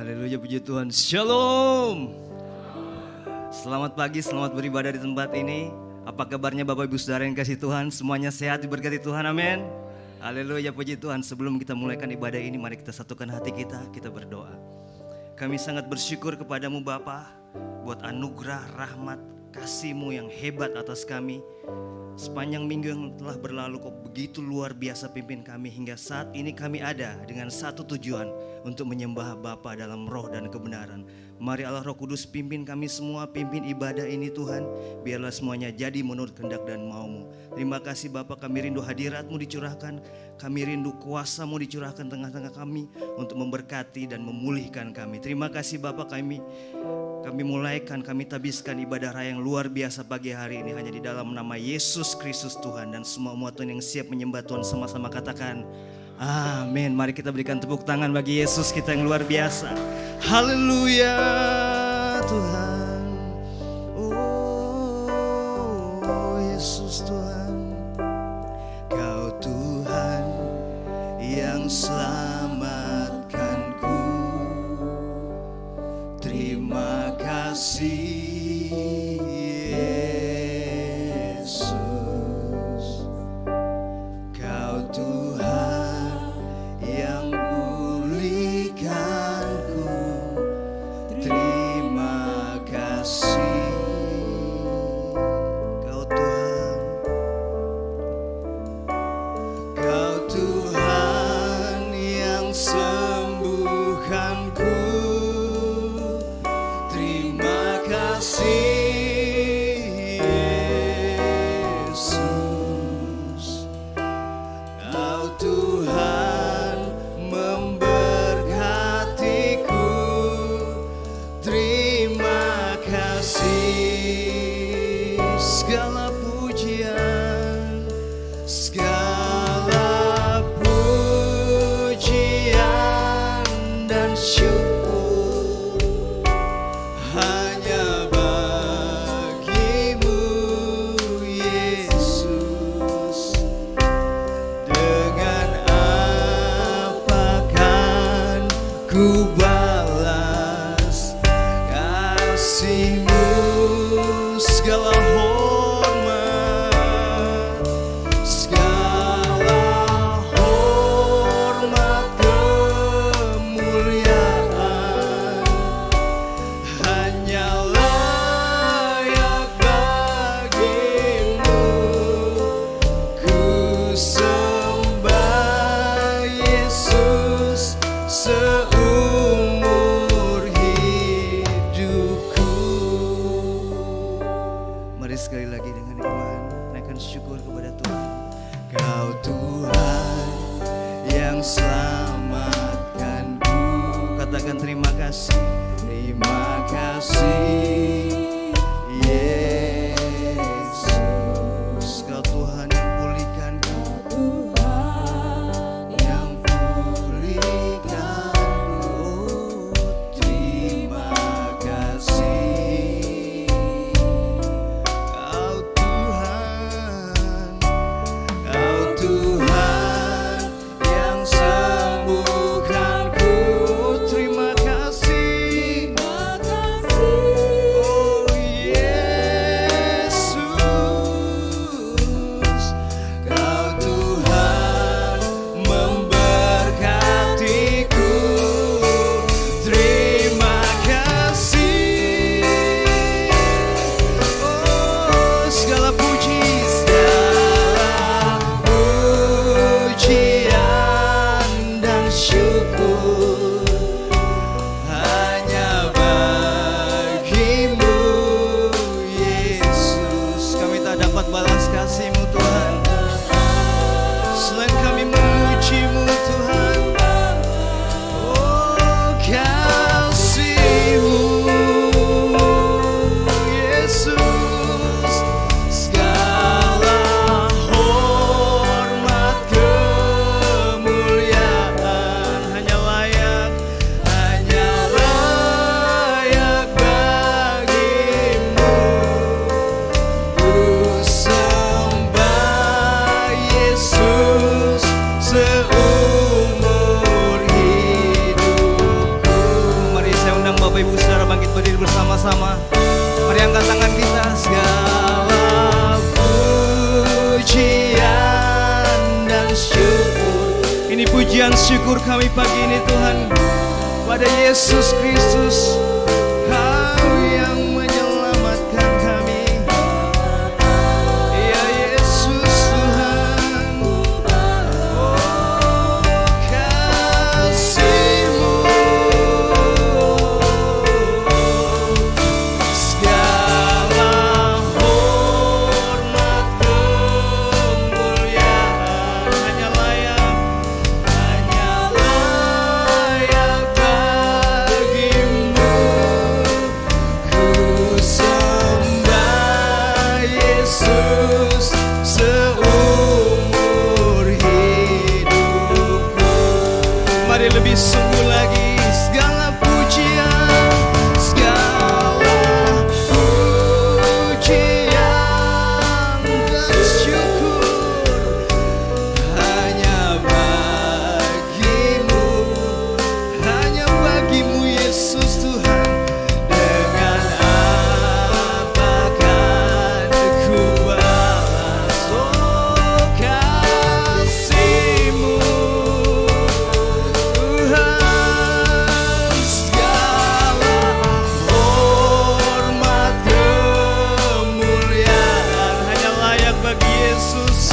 Haleluya, puji Tuhan. Shalom. Selamat pagi, selamat beribadah di tempat ini. Apa kabarnya Bapak Ibu Saudara yang kasih Tuhan? Semuanya sehat, diberkati Tuhan, amin. Haleluya, puji Tuhan. Sebelum kita mulaikan ibadah ini, mari kita satukan hati kita berdoa. Kami sangat bersyukur kepadamu Bapa, buat anugerah, rahmat, kasih-Mu yang hebat atas kami. Sepanjang minggu yang telah berlalu, Kau begitu luar biasa pimpin kami hingga saat ini kami ada dengan satu tujuan, untuk menyembah Bapa dalam roh dan kebenaran. Mari Allah Roh Kudus pimpin kami semua, pimpin ibadah ini Tuhan. Biarlah semuanya jadi menurut kehendak dan mau-Mu. Terima kasih Bapa, kami rindu hadirat-Mu dicurahkan. Kami rindu kuasa-Mu dicurahkan tengah-tengah kami untuk memberkati dan memulihkan kami. Terima kasih Bapa, kami mulaikan, kami tabiskan ibadah raya yang luar biasa pagi hari ini hanya di dalam nama Yesus Kristus Tuhan. Dan semua umat Tuhan yang siap menyembah Tuhan sama-sama katakan amin. Mari kita berikan tepuk tangan bagi Yesus kita yang luar biasa. Haleluya Tuhan. Oh Yesus Tuhan, Kau Tuhan yang selamatkanku. Terima kasih Yesus, Kau Tuhan yang pulihkanku. Terima kasih Kau Tuhan, Kau Tuhan yang sembuhkanku. Terima kasih Yesus, Kau Tuhan memberkatiku. Terima kasih. Segala pujian, segala pujian dan syukur hanya bagimu Yesus. Dengan apa kan ku balas kasih-Mu? Segala hormat, segala hormat kemuliaan hanya layak bagimu. Ku sembah Yesus seumur hidupku. Mari sekali lagi dengan iman naikkan syukur kepada Tuhan. Kau Tuhan yang selamatkanku. Katakan terima kasih. Terima kasih Yesus, Kau Tuhan yang pulihkanku. Yang pulihkanku. Terima kasih Kau Tuhan, Kau Tuhan yang sembuhkanku. Terima kasih pujian syukur kami pagi ini Tuhan pada Yesus Kristus, Kau yang menyelamatkan kami. Ya Yesus Tuhan, oh kasih-Mu segala hormat kemuliaan hanya layak bagimu. Ku sembah Yesus seumur hidupku. Mari lebih sungguh lagi, segala pujian dan syukur hanya bagimu Yesus Tuhan. Dengan apakan ku balas kasih-Mu Tuhan. Segala hormat kemuliaan hanya layak bagi Yesus.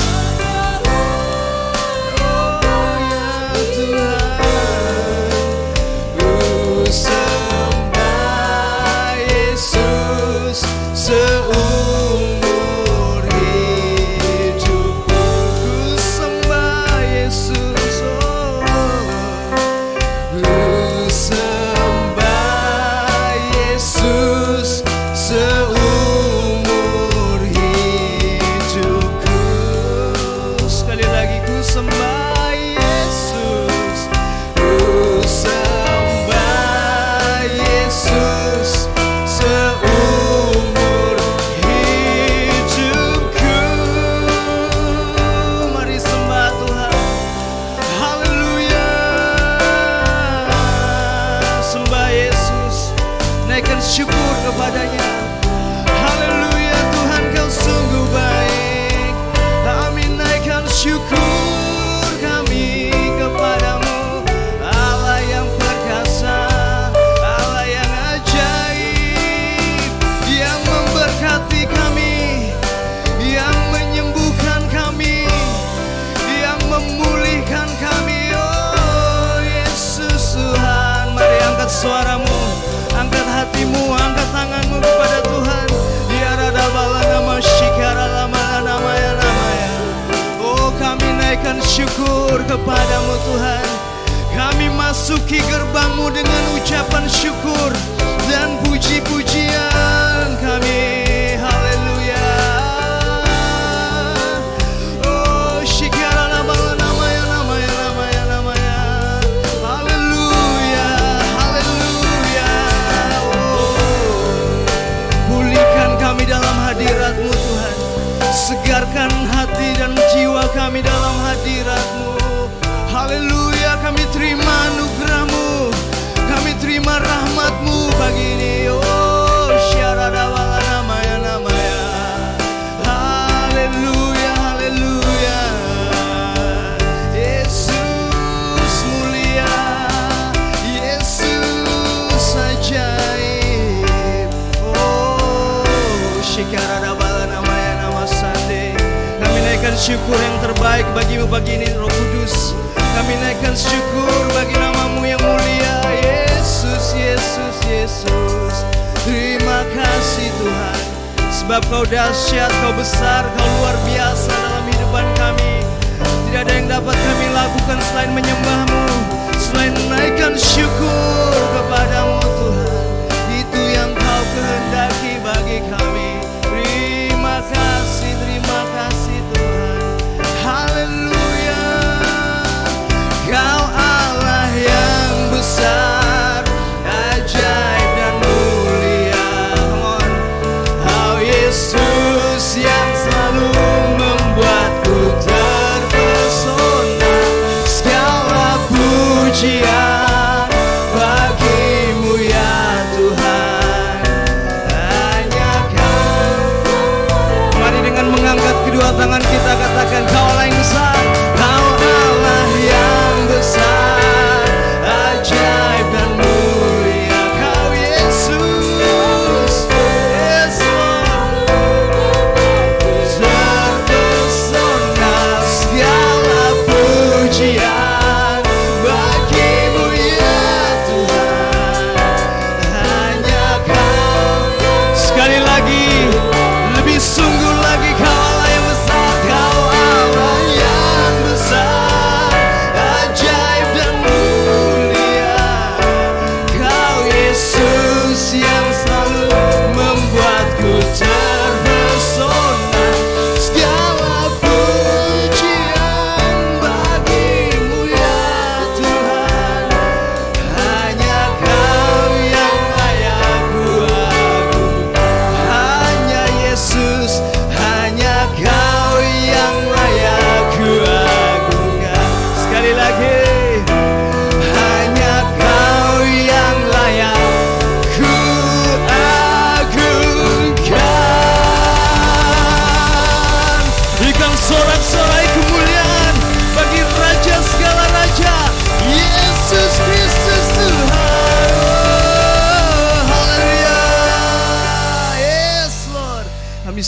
Oh ya Tuhan, ku sembah Yesus seumur hidupku. Ku sembah Yesus, ku sembah Yesus seumur hidupku. Sekali lagi, ku sembah Yesus, ku sembah Yesus seumur hidupku. Mari sembah Tuhan, haleluya. Sembah Yesus, naikkan syukur kepadanya. Haleluya, Tuhan Kau sungguh baik. Kami naikkan syukur kami kepadamu, Allah yang perkasa, Allah yang ajaib, yang memberkati kami, yang menyembuhkan kami, yang memulihkan kami. Oh Yesus Tuhan, mari angkat suaramu, angkat hatimu, angkat tanganmu kepada Tuhan. Nama Shikara lama namanya. Oh kami naikkan syukur kepadamu Tuhan. Kami masuki gerbangmu dengan ucapan syukur dan puji-pujian kami. Haleluya. Oh Shikara namanya. Haleluya. Pulihkan kami dalam hadirat-Mu Tuhan. Segarkan hati dan jiwa kami dalam hadirat-Mu. Haleluya, kami terima anugerah-Mu, kami terima rahmat-Mu pagi ini. Oh syaradawa namanya. Haleluya. Yesus mulia, Yesus ajaib. Oh syaradawa nama sande. Kami naikkan syukur yang terbaik bagi-Mu pagi ini Roh Kudus. Kami naikkan syukur bagi nama-Mu yang mulia. Yesus. Terima kasih Tuhan, sebab Kau dahsyat, Kau besar, Kau luar biasa dalam hidupan kami. Tidak ada yang dapat kami lakukan selain menyembah-Mu, selain menaikkan syukur kepadamu Tuhan. Itu yang Kau kehendaki bagi kami. Terima kasih Tuhan. Haleluya. Kau Allah yang besar, ajaib dan mulia. Come on. Oh Yesus yang selalu membuatku terpesona. Segala pujian bagi-Mu ya Tuhan. Hanya Kau. Mari dengan mengangkat kedua tangan kita katakan, Kau Allah yang besar, Kau Allah yang besar.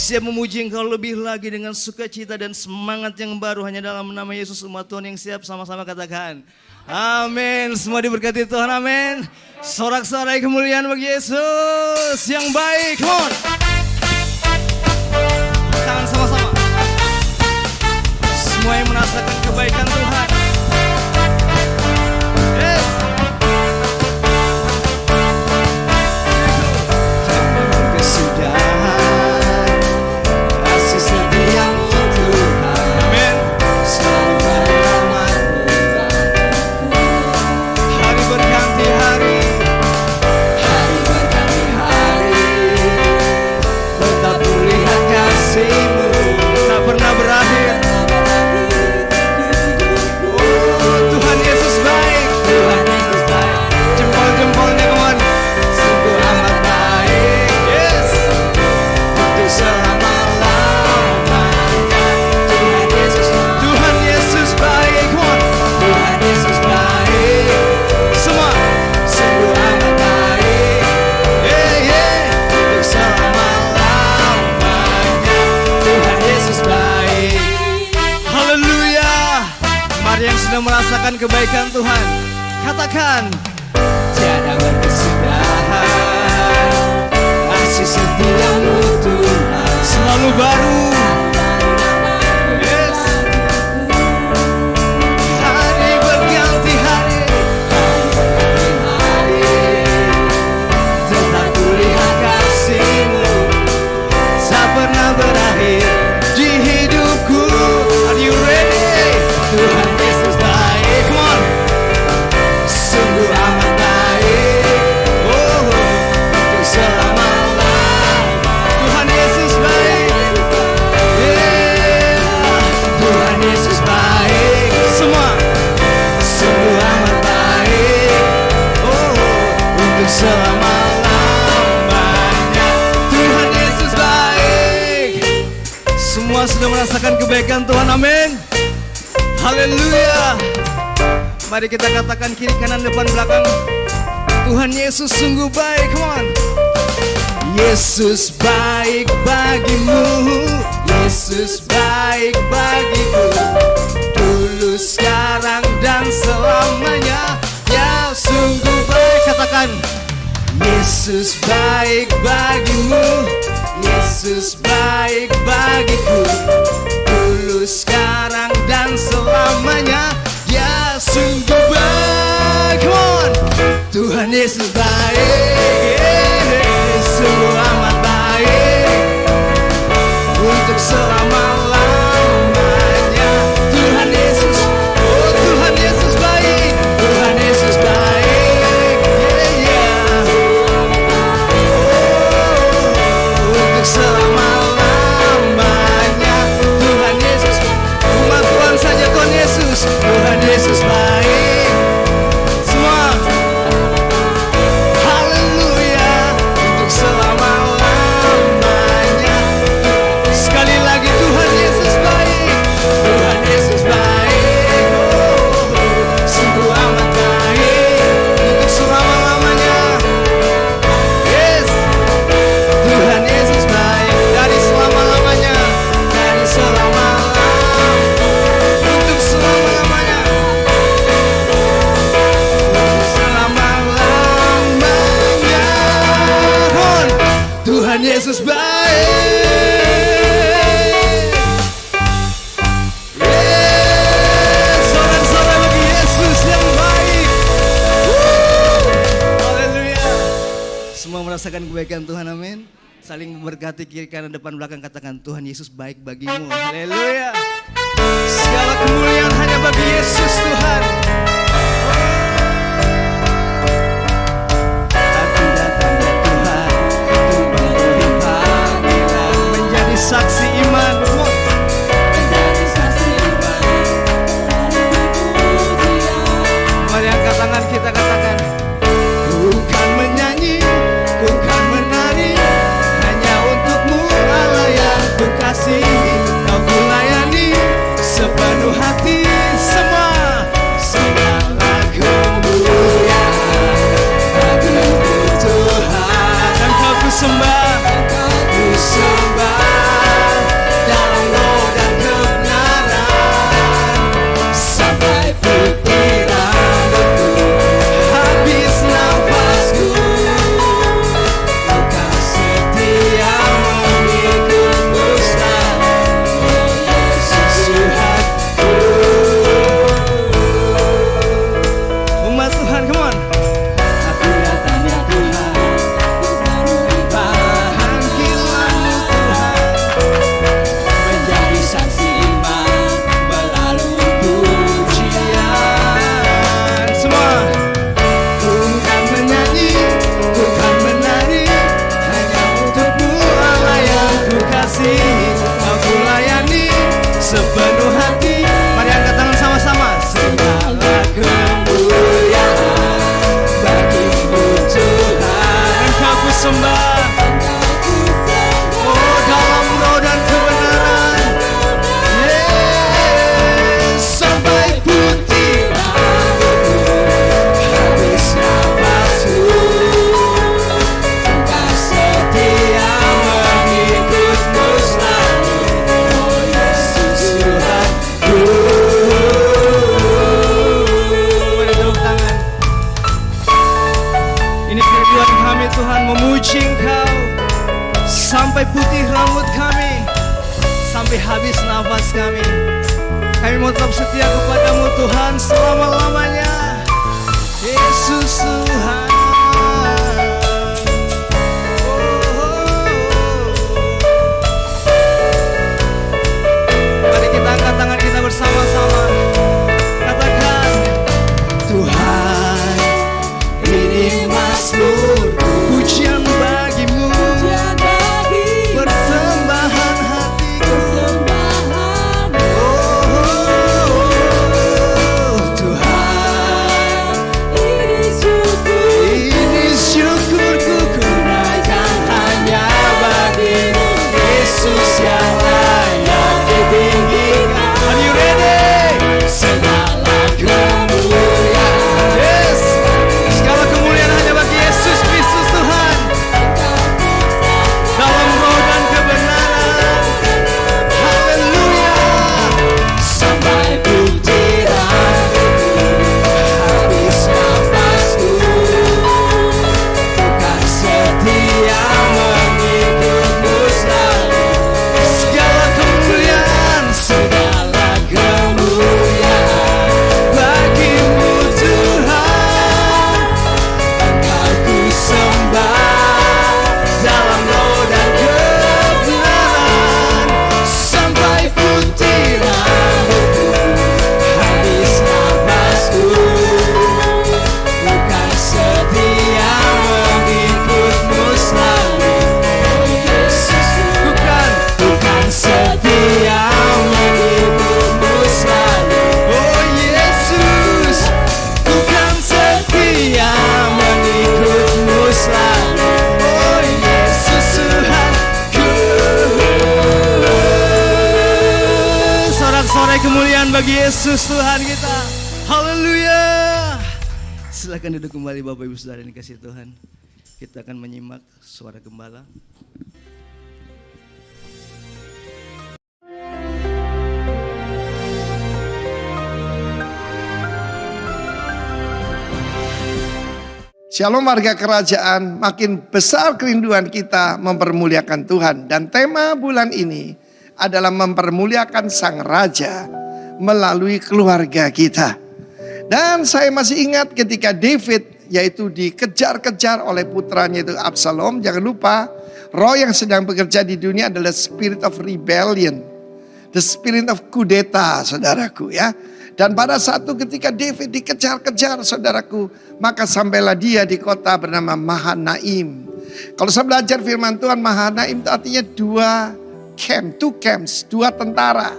siap memuji Engkau lebih lagi dengan sukacita dan semangat yang baru hanya dalam nama Yesus. Umat Tuhan yang siap sama-sama katakan amin. Semua diberkati Tuhan, amin. Sorak-sorai kemuliaan bagi Yesus yang baik. Come on. Tangan sama-sama. Semua yang merasakan kebaikan Tuhan. Yes. Kesudahan kasih setiamu Tuhan, amin. Selalu menyelamatkan. Hari berganti hari, hari berganti hari, tetap kulihat kasih-Mu tak pernah berakhir. Oh, Tuhan Yesus baik, Tuhan Yesus baik. Jempol-jempolnya kawan, sungguh amat baik. Yes, untuk selama-lamanya. Tuhan Yesus, Tuhan Yesus baik. Come on. Tuhan Yesus baik. Semua, sungguh amat baik. Yeah, yeah, untuk selama-lamanya. Tuhan Yesus baik. Haleluya. Mari yang sudah merasakan kebaikan Tuhan, katakan tiada berkesudahan kasih setiamu Tuhan, selalu baru. Yes. Hari berganti hari, tetap kulihat kasih-Mu tak pernah berakhir di hidupku. Are you ready? Tuhan Yesus baik. Come on. Sungguh amat baik. Oh, untuk selama-lamanya. Tuhan Yesus baik. Yeah. Tuhan Yesus baik. Semua. Sungguh amat baik. Oh, untuk selama-lamanya. Tuhan Yesus baik. Semua sudah merasakan kebaikan Tuhan, amin. Haleluya. Mari kita katakan kiri kanan depan belakang, Tuhan Yesus sungguh baik. Come on. Yesus baik bagimu, Yesus baik bagiku, dulu sekarang dan selamanya. Ya sungguh baik. Katakan Yesus baik bagimu, Yesus baik bagiku, dulu sekarang dan selamanya. Ya sungguh baik. Come on. Tuhan Yesus baik, sungguh amat baik, untuk selama-lamanya. Tuhan Yesus, oh Tuhan Yesus baik, Tuhan Yesus baik, yeah, yeah. Oh, untuk selama-lamanya. Tuhan Yesus, umat Tuhan saja Tuhan Yesus, Tuhan Yesus baik. Semua, haleluya, untuk selama-lamanya. Sekali lagi Tuhan Yesus baik, Tuhan Yesus baik. Oh, sungguh amat baik, untuk selama-lamanya. Yes, Tuhan Yesus baik, dari selama-lamanya, dari selama-lamanya, untuk selama-lamanya, untuk selama-lamanya. Mohon, Tuhan Yesus baik. Yes, sorak-sorai bagi Yesus yang baik. Haleluya. Semua merasakan kebaikan Tuhan, amin. Saling memberkati kiri kanan depan belakang, katakan Tuhan Yesus baik bagimu. Haleluya. Segala kemuliaan hanya bagi Yesus Tuhan. Tapi datangnya Tuhan untuk memberi panggilan, menjadi saksi iman. Menjadi saksi iman. Mari angkat tangan kita, katakan ku kan menyanyi, ku kan menari, hanya untuk-Mu Allah yang ku kasihi. Kau ku layani sepenuh hati. Semua segala kemuliaan bagimu Tuhan. Dan kau ku sembah, kau ku sembah. kami Tuhan memuji Engkau sampai putih rambut kami, sampai habis nafas kami. Kami mau tetap setia kepadamu Tuhan selama-lamanya. Yesus Tuhan. Mari kita angkat tangan kita bersama-sama. Katakan, Tuhan, ini mazmurku, pujian bagimu, persembahan hatiku. Oh, Tuhan, ini syukurku, ku naikkan hanya bagimu, Yesus yang layak ditinggikan. Are you ready? Segala kemuliaan, yes, segala kemuliaan hanya bagi Yesus Kristus Tuhan. Dalam roh dan kebenaran. Haleluya. Sampai pujian habis nafasku, bukan setia mengikutmu selalu. Segala kemuliaan, segala kemuliaan bagimu Tuhan. Engkau ku sembah dalam roh dan kebenaran. Sampai putih rambutku, habis nafasku, bukan setia mengikutmu selalu. Oh Yesus, bukan setia mengikutmu selalu. Oh Yesus, bukan setia mengikutmu selalu. Oh Yesus Tuhanku. Sorak-sorai kemuliaan bagi Yesus Tuhan kita. Haleluya. Silakan duduk kembali Bapak Ibu Saudara yang dikasihi Tuhan. Kita akan menyimak suara gembala. Shalom warga kerajaan, makin besar kerinduan kita mempermuliakan Tuhan. Dan tema bulan ini adalah mempermuliakan Sang Raja melalui keluarga kita. Dan saya masih ingat ketika David yaitu dikejar-kejar oleh putranya itu Absalom. Jangan lupa, roh yang sedang bekerja di dunia adalah spirit of rebellion. The spirit of kudeta, saudaraku ya. Dan pada satu ketika David dikejar-kejar, saudaraku, maka sampailah dia di kota bernama Mahanaim. Kalau saya belajar firman Tuhan, Mahanaim itu artinya two camps, dua tentara.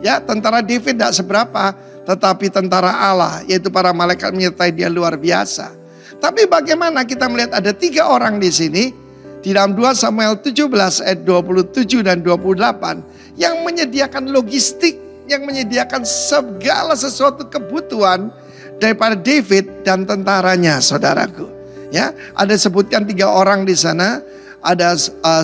Ya, tentara David tidak seberapa, tetapi tentara Allah, yaitu para malaikat menyertai dia luar biasa. Tapi bagaimana kita melihat ada 3 orang di sini, di dalam 2 Samuel 17 ayat 27 dan 28, yang menyediakan logistik, yang menyediakan segala sesuatu kebutuhan daripada David dan tentaranya, saudaraku. Ya, ada sebutkan 3 orang di sana, ada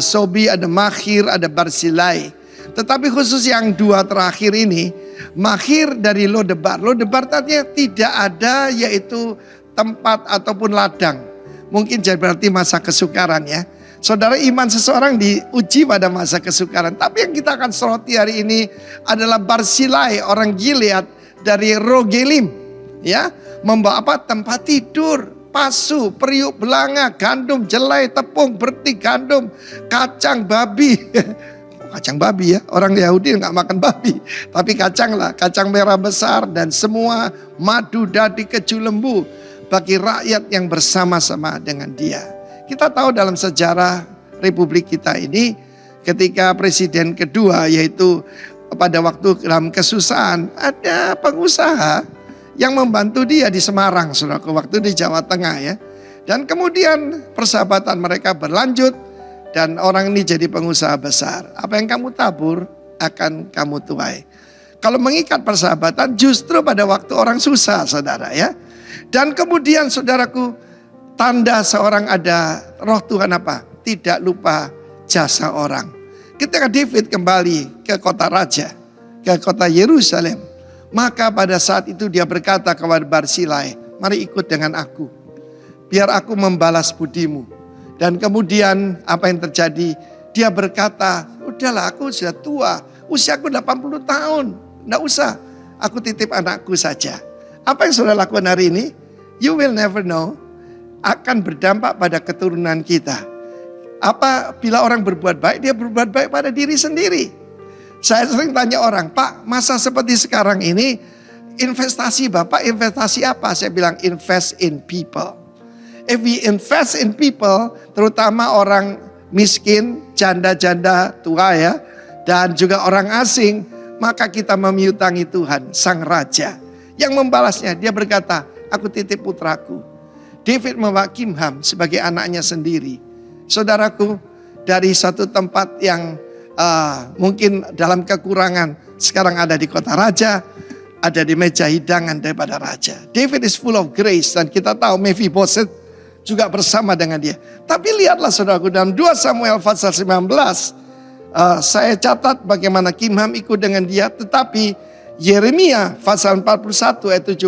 Sobi, ada Mahir, ada Barsilai. Tetapi khusus yang 2 terakhir ini, Mahir dari Lodebar. Lodebar tadinya tidak ada, yaitu tempat ataupun ladang. Mungkin jadi berarti masa kesukaran ya. Saudara, iman seseorang diuji pada masa kesukaran. Tapi yang kita akan soroti hari ini adalah Barsilai, orang Gilead dari Rogelim. Ya, membawa apa? Tempat tidur, pasu, periuk belanga, gandum, jelai, tepung, berti, gandum, kacang babi. Kacang babi ya, orang Yahudi nggak makan babi. Tapi kacang lah, kacang merah besar dan semua madu, dadi, keju, lembu. Bagi rakyat yang bersama-sama dengan dia. Kita tahu dalam sejarah Republik kita ini, ketika presiden kedua yaitu pada waktu dalam kesusahan, ada pengusaha yang membantu dia di Semarang, saudaraku, waktu di Jawa Tengah ya. Dan kemudian persahabatan mereka berlanjut dan orang ini jadi pengusaha besar. Apa yang kamu tabur akan kamu tuai. Kalau mengikat persahabatan justru pada waktu orang susah, saudara ya. Dan kemudian saudaraku, tanda seorang ada roh Tuhan apa? Tidak lupa jasa orang. Ketika David kembali ke kota raja, ke kota Yerusalem, maka pada saat itu dia berkata kepada Barsilai, mari ikut dengan aku. Biar aku membalas budimu. Dan kemudian apa yang terjadi? Dia berkata, udahlah aku sudah tua, usiaku 80 tahun, enggak usah, aku titip anakku saja. Apa yang saudara lakukan hari ini? You will never know, akan berdampak pada keturunan kita. Apa bila orang berbuat baik, dia berbuat baik pada diri sendiri. Saya sering tanya orang, Pak, masa seperti sekarang ini, investasi Bapak, investasi apa? Saya bilang, invest in people. If we invest in people, terutama orang miskin, janda-janda tua ya, dan juga orang asing, maka kita memiutangi Tuhan, Sang Raja. Yang membalasnya, dia berkata, aku titip putraku. David membawa Kimham sebagai anaknya sendiri. Saudaraku, dari satu tempat yang mungkin dalam kekurangan, sekarang ada di kota raja, ada di meja hidangan daripada raja. David is full of grace, dan kita tahu Mephibosheth juga bersama dengan dia. Tapi lihatlah saudaraku, dalam 2 Samuel pasal 19, saya catat bagaimana Kimham ikut dengan dia, tetapi Yeremia pasal 41 ayat 17,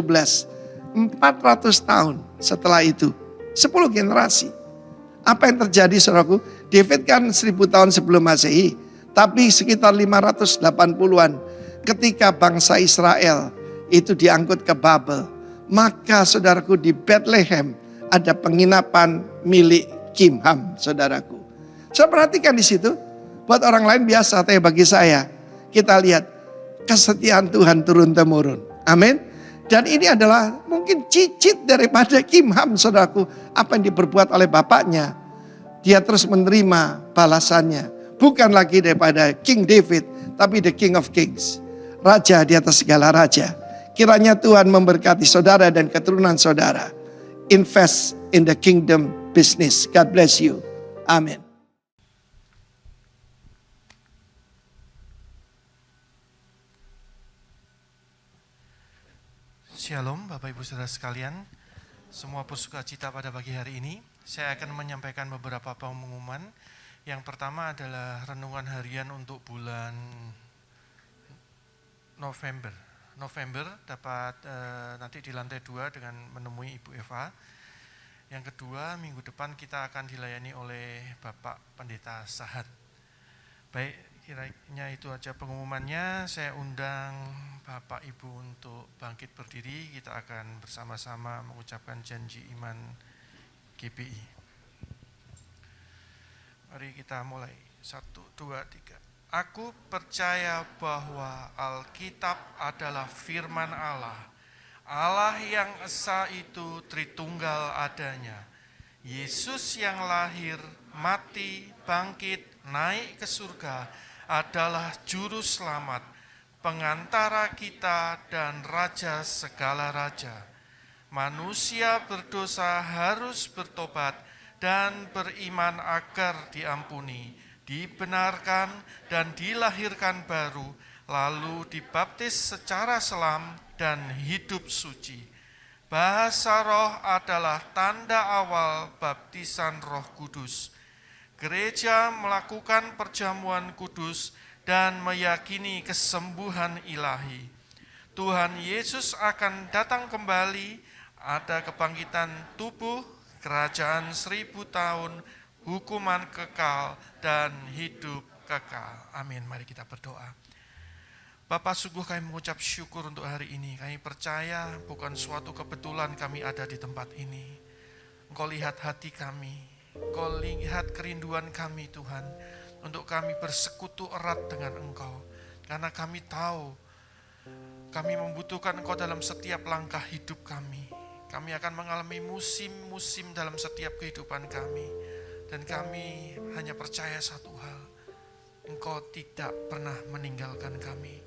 400 tahun setelah itu, 10 generasi. Apa yang terjadi saudaraku? David kan 1000 tahun sebelum Masehi, tapi sekitar 580-an ketika bangsa Israel itu diangkut ke Babel, maka saudaraku di Bethlehem ada penginapan milik Kimham, saudaraku. Saya perhatikan di situ, buat orang lain biasa, tapi bagi saya, kita lihat kesetiaan Tuhan turun-temurun. Amin. Dan ini adalah mungkin cicit daripada Kimham, saudaraku. Apa yang diperbuat oleh bapaknya, dia terus menerima balasannya. Bukan lagi daripada King David, tapi the King of Kings. Raja di atas segala raja. Kiranya Tuhan memberkati saudara dan keturunan saudara. Invest in the kingdom business. God bless you. Amin. Shalom Bapak Ibu Saudara sekalian, semua bersukacita pada pagi hari ini. Saya akan menyampaikan beberapa pengumuman. Yang pertama adalah renungan harian untuk bulan November. November dapat nanti di lantai 2 dengan menemui Ibu Eva. Yang kedua, minggu depan kita akan dilayani oleh Bapak Pendeta Sahat. Baik, kiranya itu aja pengumumannya. Saya undang Bapak Ibu untuk bangkit berdiri. Kita akan bersama-sama mengucapkan janji iman GPI. Mari kita mulai. 1, 2, 3. Aku percaya bahwa Alkitab adalah firman Allah. Allah yang esa itu Tritunggal adanya. Yesus yang lahir, mati, bangkit, naik ke surga adalah juru selamat, pengantara kita dan raja segala raja. Manusia berdosa harus bertobat dan beriman agar diampuni, dibenarkan dan dilahirkan baru, lalu dibaptis secara selam dan hidup suci. Bahasa roh adalah tanda awal baptisan Roh Kudus. Gereja melakukan perjamuan kudus dan meyakini kesembuhan ilahi. Tuhan Yesus akan datang kembali, ada kebangkitan tubuh, kerajaan 1000 tahun, hukuman kekal, dan hidup kekal. Amin. Mari kita berdoa. Bapa, sungguh kami mengucap syukur untuk hari ini. Kami percaya bukan suatu kebetulan kami ada di tempat ini. Engkau lihat hati kami, Engkau lihat kerinduan kami Tuhan, untuk kami bersekutu erat dengan Engkau. Karena kami tahu, kami membutuhkan Engkau dalam setiap langkah hidup kami. Kami akan mengalami musim-musim dalam setiap kehidupan kami. Dan kami hanya percaya satu hal, Engkau tidak pernah meninggalkan kami.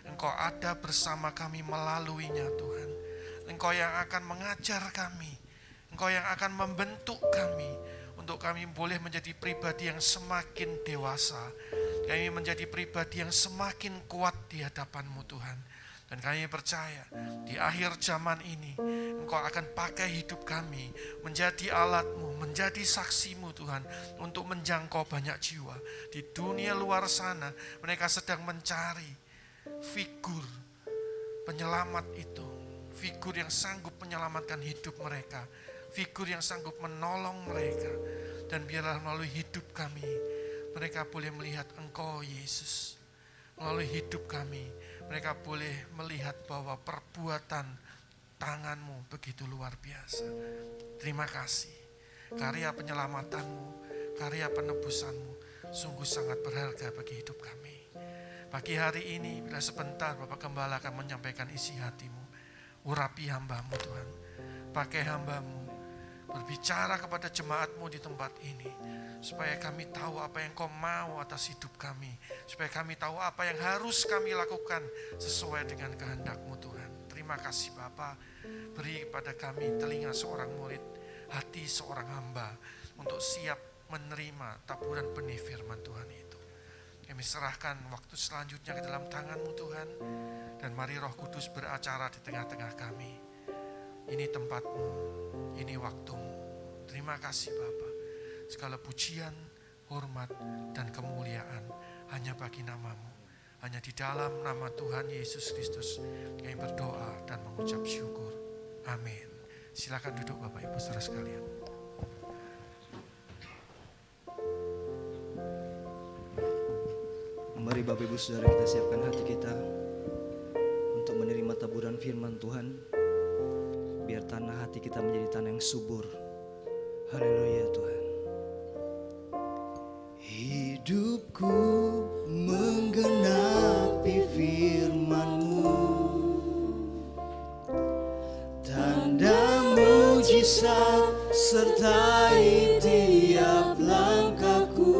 Engkau ada bersama kami melaluinya Tuhan. Engkau yang akan mengajar kami. Engkau yang akan membentuk kami, untuk kami boleh menjadi pribadi yang semakin dewasa. Kami menjadi pribadi yang semakin kuat di hadapan-Mu Tuhan. Dan kami percaya di akhir zaman ini Engkau akan pakai hidup kami menjadi alat-Mu, menjadi saksi-Mu Tuhan, untuk menjangkau banyak jiwa. Di dunia luar sana mereka sedang mencari figur penyelamat itu, figur yang sanggup menyelamatkan hidup mereka, figur yang sanggup menolong mereka. Dan biarlah melalui hidup kami, mereka boleh melihat Engkau Yesus. Melalui hidup kami, mereka boleh melihat bahwa perbuatan tangan-Mu begitu luar biasa. Terima kasih. Karya penyelamatan-Mu, karya penebusan-Mu sungguh sangat berharga bagi hidup kami. Pagi hari ini, bila sebentar Bapak Gembala akan menyampaikan isi hati-Mu, urapi hamba-Mu Tuhan. Pakai hamba-Mu, berbicara kepada jemaat-Mu di tempat ini, supaya kami tahu apa yang Kau mau atas hidup kami, supaya kami tahu apa yang harus kami lakukan sesuai dengan kehendak-Mu Tuhan. Terima kasih Bapa, beri kepada kami telinga seorang murid, hati seorang hamba, untuk siap menerima taburan benih firman Tuhan itu. Kami serahkan waktu selanjutnya ke dalam tangan-Mu Tuhan, dan mari Roh Kudus beracara di tengah-tengah kami. Ini tempat-Mu, ini waktu-Mu. Terima kasih Bapa. Segala pujian, hormat, dan kemuliaan hanya bagi nama-Mu. Hanya di dalam nama Tuhan Yesus Kristus kami berdoa dan mengucap syukur. Amin. Silakan duduk Bapak Ibu saudara sekalian. Mari Bapak Ibu Saudara, kita siapkan hati kita untuk menerima taburan firman Tuhan. Biar tanah hati kita menjadi tanah yang subur. Haleluya Tuhan. Hidupku menggenapi firman-Mu, tanda mujizat sertai tiap langkahku.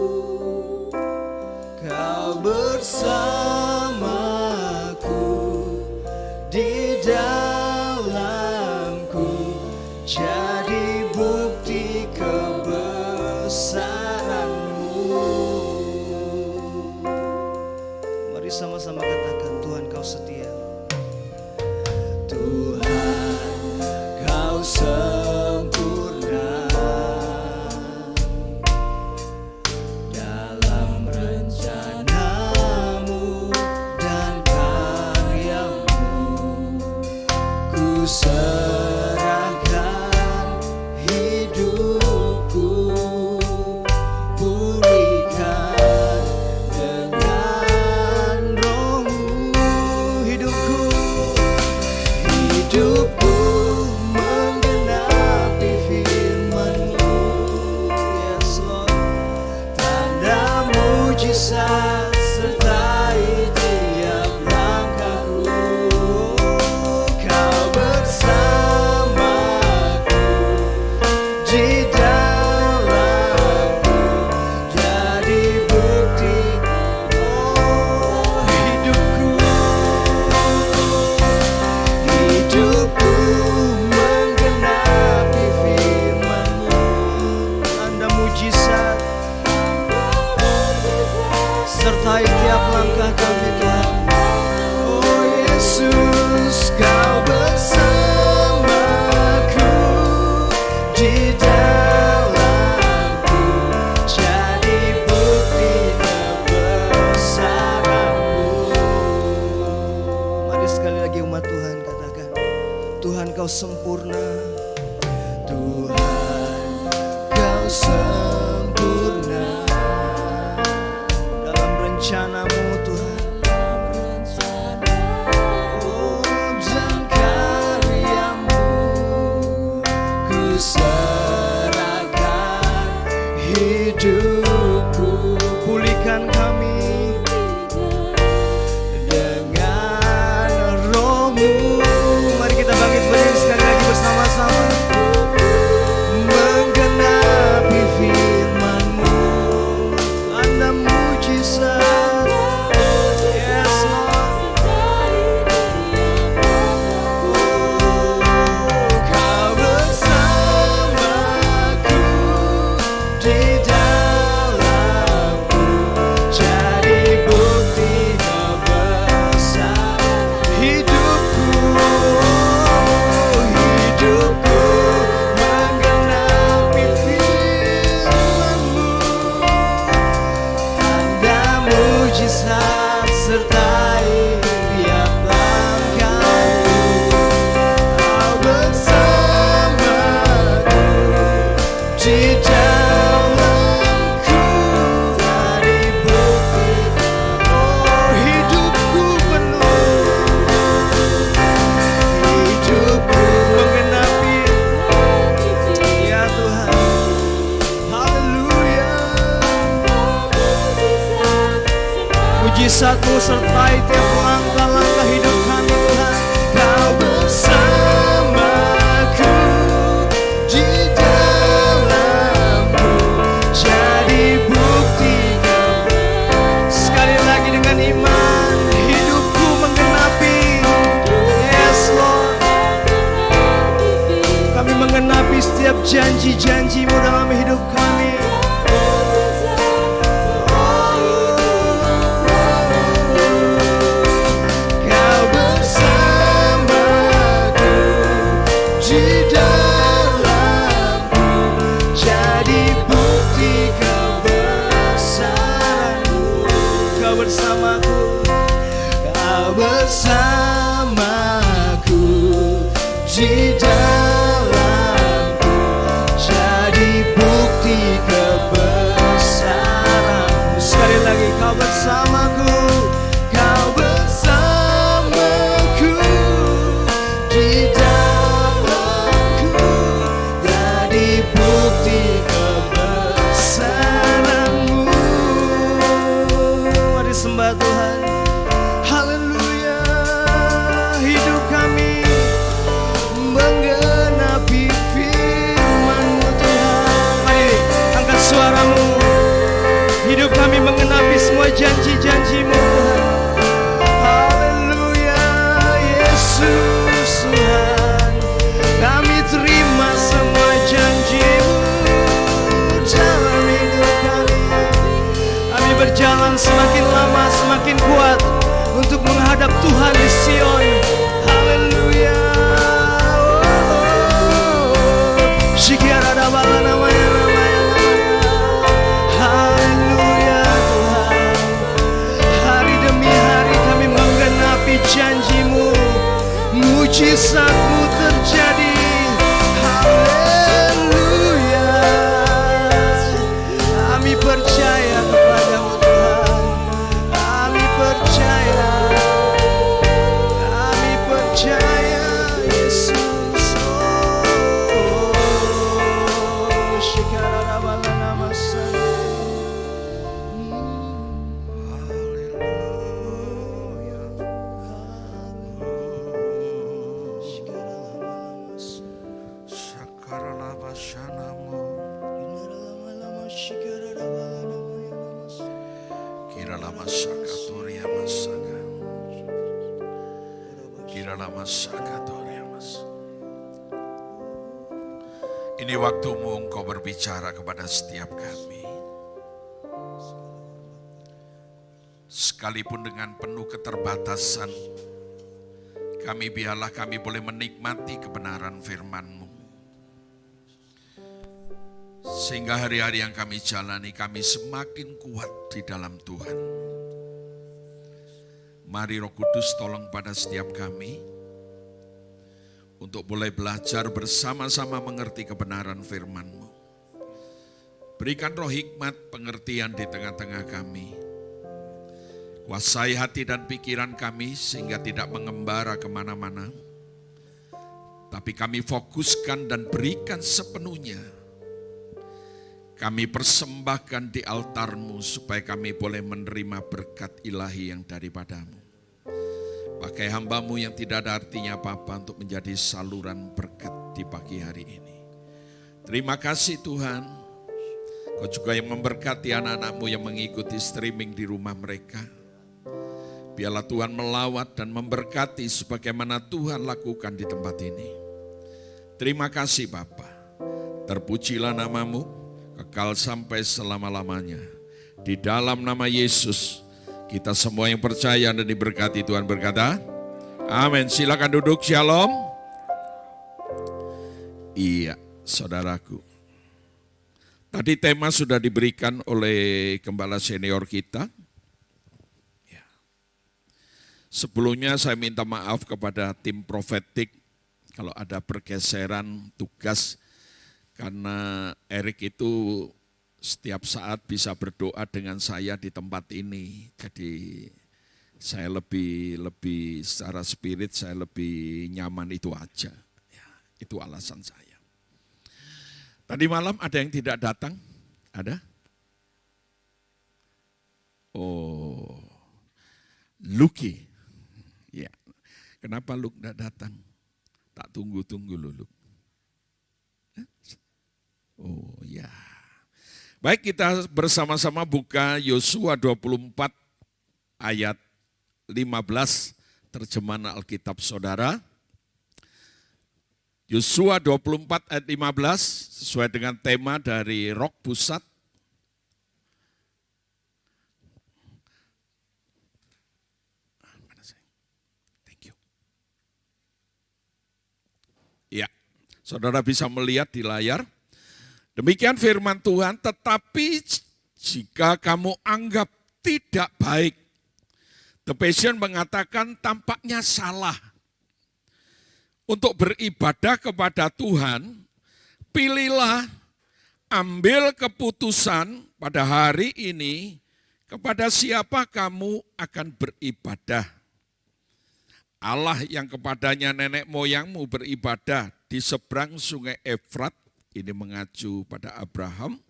Kau bersamaku, di dalamku, jadi bukti kebesaran-Mu. Mari sama-sama katakan, Tuhan Kau setia. Tuhan Kau sempurna dalam rencana-Mu dan karya-Mu. Ku serahkan hidupku, pulihkan dengan Roh-Mu. Hidupku menggenapi firman-Mu. Yes Lord. Tanda mujizat sertai tiap langkahku. Kau bersamaku, di dalamku, jadi bukti. Oh, hidupku menggenapi firman-Mu. Tanda mujizat sertai tiap langkah kami Tuhan. Oh Yesus, Kau bersamaku, di dalamku, jadi bukti kebesaran-Mu. Mari sekali lagi umat Tuhan katakan, Tuhan Kau sempurna. Tuhan Kau sempurna dalam rencana-Mu Tuhan. Oh, dan karya-Mu ku serahkan hidupku. Pulihkan kami dengan Roh-Mu. Mari kita bangkit berdiri sekali lagi bersama-sama. Menggenapi firman-Mu, tanda mujizat. Yes Lord. Kau bersamaku, di dalamku, jadi bukti kebesaran. Hidupku menggenapi firman-Mu, tanda mujizat sertai tiap langkahku. Kau bersamaku, di dalam mujizat-Mu sertai tiap langkah-langkah hidup kami Tuhan. Kau bersamaku di dalamku, jadi bukti. Sekali lagi dengan iman, hidupku menggenapi. Yes Lord, kami menggenapi setiap janji-janji-Mu dalam hidup kami. Kau bersamaku di dalamku, jadi bukti kebesaran-Mu. Kau bersamaku, Kau bersamaku di dalamku, jadi bukti kebesaran-Mu. Sekali lagi, Kau bersamaku, Kau bersamaku di dalamku, jadi bukti kebesaran-Mu. Mari sembah Tuhan. Haleluya. Hidup kami menggenapi firman-Mu Tuhan. Mari angkat suaramu. Hidup kami menggenapi semua janji-janji-Mu Tuhan. Haleluya. Yesus Tuhan, kami terima semua janji-Mu dalam hidup kami. Kami berjalan semakin lama semakin kuat untuk menghadap Tuhan di Sion. Haleluya. Haleluya Tuhan. Hari demi hari kami menggenapi janji-Mu, mujizat-Mu terjadi. Haleluya. Kami percaya kepada-Mu Tuhan. Kami percaya. Kami percaya Yesus. Oh, shikarabala masana. Haleluya. Sakaralabashanamu. Kiralamasakatoria masaka. Kiralamasakatoria mas. Ini waktumu Engkau berbicara kepada setiap kami. Sekalipun dengan penuh keterbatasan, biarlah kami boleh menikmati kebenaran firman-Mu. Sehingga hari-hari yang kami jalani, kami semakin kuat di dalam Tuhan. Mari Roh Kudus tolong pada setiap kami, untuk boleh belajar bersama-sama mengerti kebenaran firman-Mu. Berikan roh hikmat pengertian di tengah-tengah kami. Kuasai hati dan pikiran kami sehingga tidak mengembara kemana-mana. Tapi kami fokuskan dan berikan sepenuhnya. Kami persembahkan di altar-Mu supaya kami boleh menerima berkat ilahi yang daripada-Mu. Pakai hamba-Mu yang tidak ada artinya apa-apa untuk menjadi saluran berkat di pagi hari ini. Terima kasih Tuhan. Kau juga yang memberkati anak-anak-Mu yang mengikuti streaming di rumah mereka. Biarlah Tuhan melawat dan memberkati sebagaimana Tuhan lakukan di tempat ini. Terima kasih Bapa. Terpujilah nama-Mu, kekal sampai selama-lamanya. Di dalam nama Yesus, kita semua yang percaya dan diberkati Tuhan berkata, amin. Silakan duduk, shalom. Iya, saudaraku. Tadi tema sudah diberikan oleh gembala senior kita. Sebelumnya saya minta maaf kepada tim profetik kalau ada pergeseran tugas, karena Erik itu setiap saat bisa berdoa dengan saya di tempat ini. Jadi saya lebih secara spirit saya lebih nyaman itu aja. Ya, itu alasan saya. Tadi malam ada yang tidak datang? Ada? Oh. Luki. Ya. Kenapa Luk tidak datang? Tak tunggu-tunggu loh Luk. Oh ya. Baik, kita bersama-sama buka Yosua 24 ayat 15 terjemahan Alkitab saudara. Yosua 24 ayat 15 sesuai dengan tema dari Rock Pusat. Ya, saudara bisa melihat di layar. Demikian firman Tuhan, tetapi jika kamu anggap tidak baik, The Passion mengatakan tampaknya salah. Untuk beribadah kepada Tuhan, pilihlah, ambil keputusan pada hari ini kepada siapa kamu akan beribadah. Allah yang kepadanya nenek moyangmu beribadah di seberang sungai Efrat, ini mengacu pada Abraham,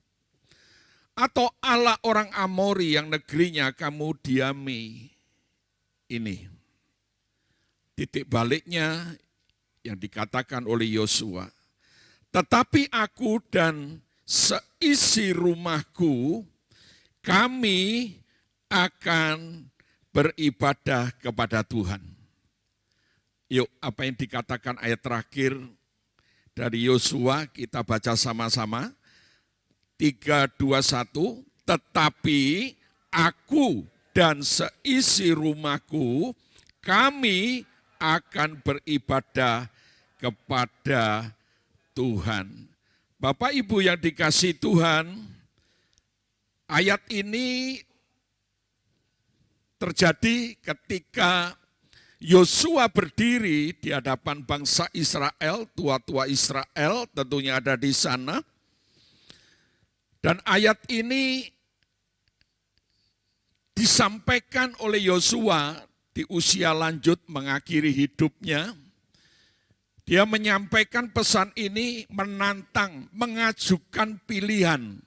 atau Allah orang Amori yang negerinya kamu diami. Ini titik baliknya yang dikatakan oleh Yosua. Tetapi aku dan seisi rumahku, kami akan beribadah kepada Tuhan. Yuk, apa yang dikatakan ayat terakhir dari Yosua kita baca sama-sama. 3, 2, 1. Tetapi aku dan seisi rumahku, kami akan beribadah kepada Tuhan. Bapak Ibu yang dikasihi Tuhan, ayat ini terjadi ketika Yosua berdiri di hadapan bangsa Israel, tua-tua Israel tentunya ada di sana. Dan ayat ini disampaikan oleh Yosua di usia lanjut mengakhiri hidupnya. Dia menyampaikan pesan ini menantang, mengajukan pilihan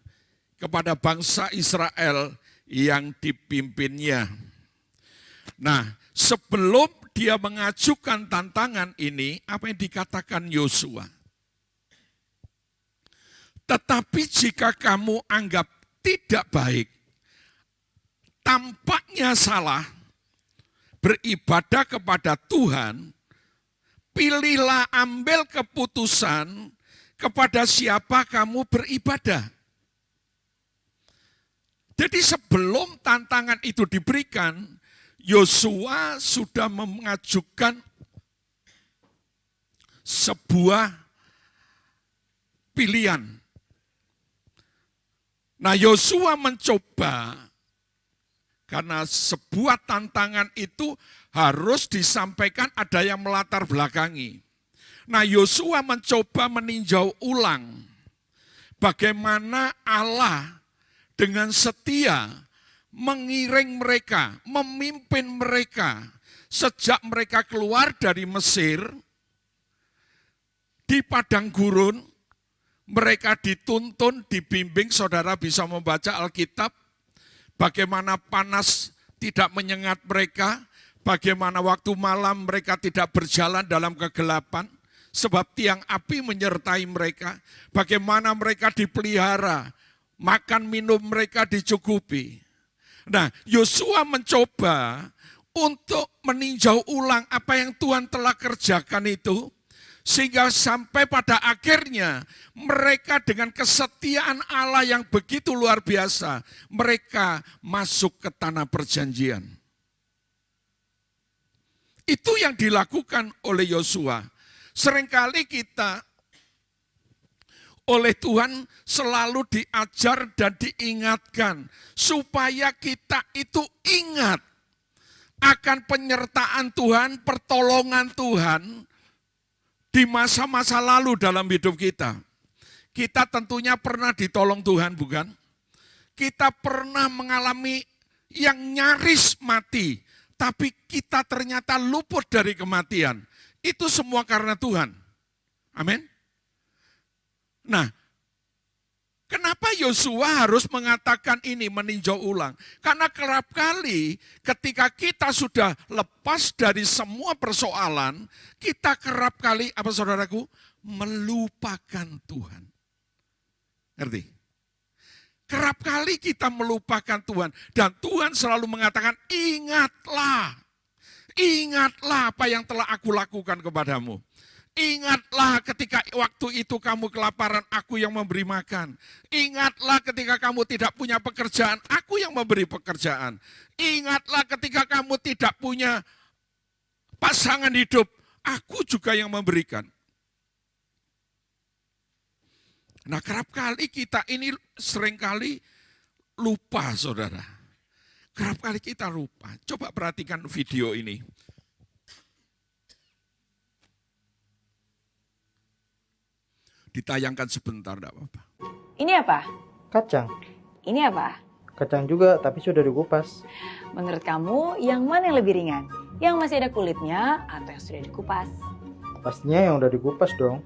kepada bangsa Israel yang dipimpinnya. Nah, sebelum dia mengajukan tantangan ini, apa yang dikatakan Yosua? Tetapi jika kamu anggap tidak baik, tampaknya salah, beribadah kepada Tuhan, pilihlah, ambil keputusan kepada siapa kamu beribadah. Jadi sebelum tantangan itu diberikan, Yosua sudah mengajukan sebuah pilihan. Nah, Yosua mencoba karena sebuah tantangan itu harus disampaikan ada yang melatar belakangi. Nah, Yosua mencoba meninjau ulang bagaimana Allah dengan setia mengiring mereka, memimpin mereka sejak mereka keluar dari Mesir di padang gurun. Mereka dituntun, dibimbing, saudara bisa membaca Alkitab, bagaimana panas tidak menyengat mereka, bagaimana waktu malam mereka tidak berjalan dalam kegelapan, sebab tiang api menyertai mereka, bagaimana mereka dipelihara, makan minum mereka dicukupi. Nah, Yosua mencoba untuk meninjau ulang apa yang Tuhan telah kerjakan itu, sehingga sampai pada akhirnya mereka dengan kesetiaan Allah yang begitu luar biasa, mereka masuk ke tanah perjanjian. Itu yang dilakukan oleh Yosua. Seringkali kita oleh Tuhan selalu diajar dan diingatkan supaya kita itu ingat akan penyertaan Tuhan, pertolongan Tuhan di masa-masa lalu dalam hidup kita. Kita tentunya pernah ditolong Tuhan, bukan? Kita pernah mengalami yang nyaris mati, tapi kita ternyata luput dari kematian. Itu semua karena Tuhan. Amin. Nah, kenapa Yosua harus mengatakan ini, meninjau ulang. Karena kerap kali ketika kita sudah lepas dari semua persoalan, kita kerap kali, apa saudaraku, melupakan Tuhan. Ngerti? Kerap kali kita melupakan Tuhan. Dan Tuhan selalu mengatakan, ingatlah. Ingatlah apa yang telah aku lakukan kepadamu. Ingatlah ketika waktu itu kamu kelaparan, aku yang memberi makan. Ingatlah ketika kamu tidak punya pekerjaan, aku yang memberi pekerjaan. Ingatlah ketika kamu tidak punya pasangan hidup, aku juga yang memberikan. Nah, kerap kali kita ini seringkali lupa, saudara. Kerap kali kita lupa. Coba perhatikan video ini. Ditayangkan sebentar, enggak apa-apa. Ini apa? Kacang. Ini apa? Kacang juga, tapi sudah dikupas. Menurut kamu, yang mana yang lebih ringan? Yang masih ada kulitnya atau yang sudah dikupas? Pastinya yang udah dikupas dong.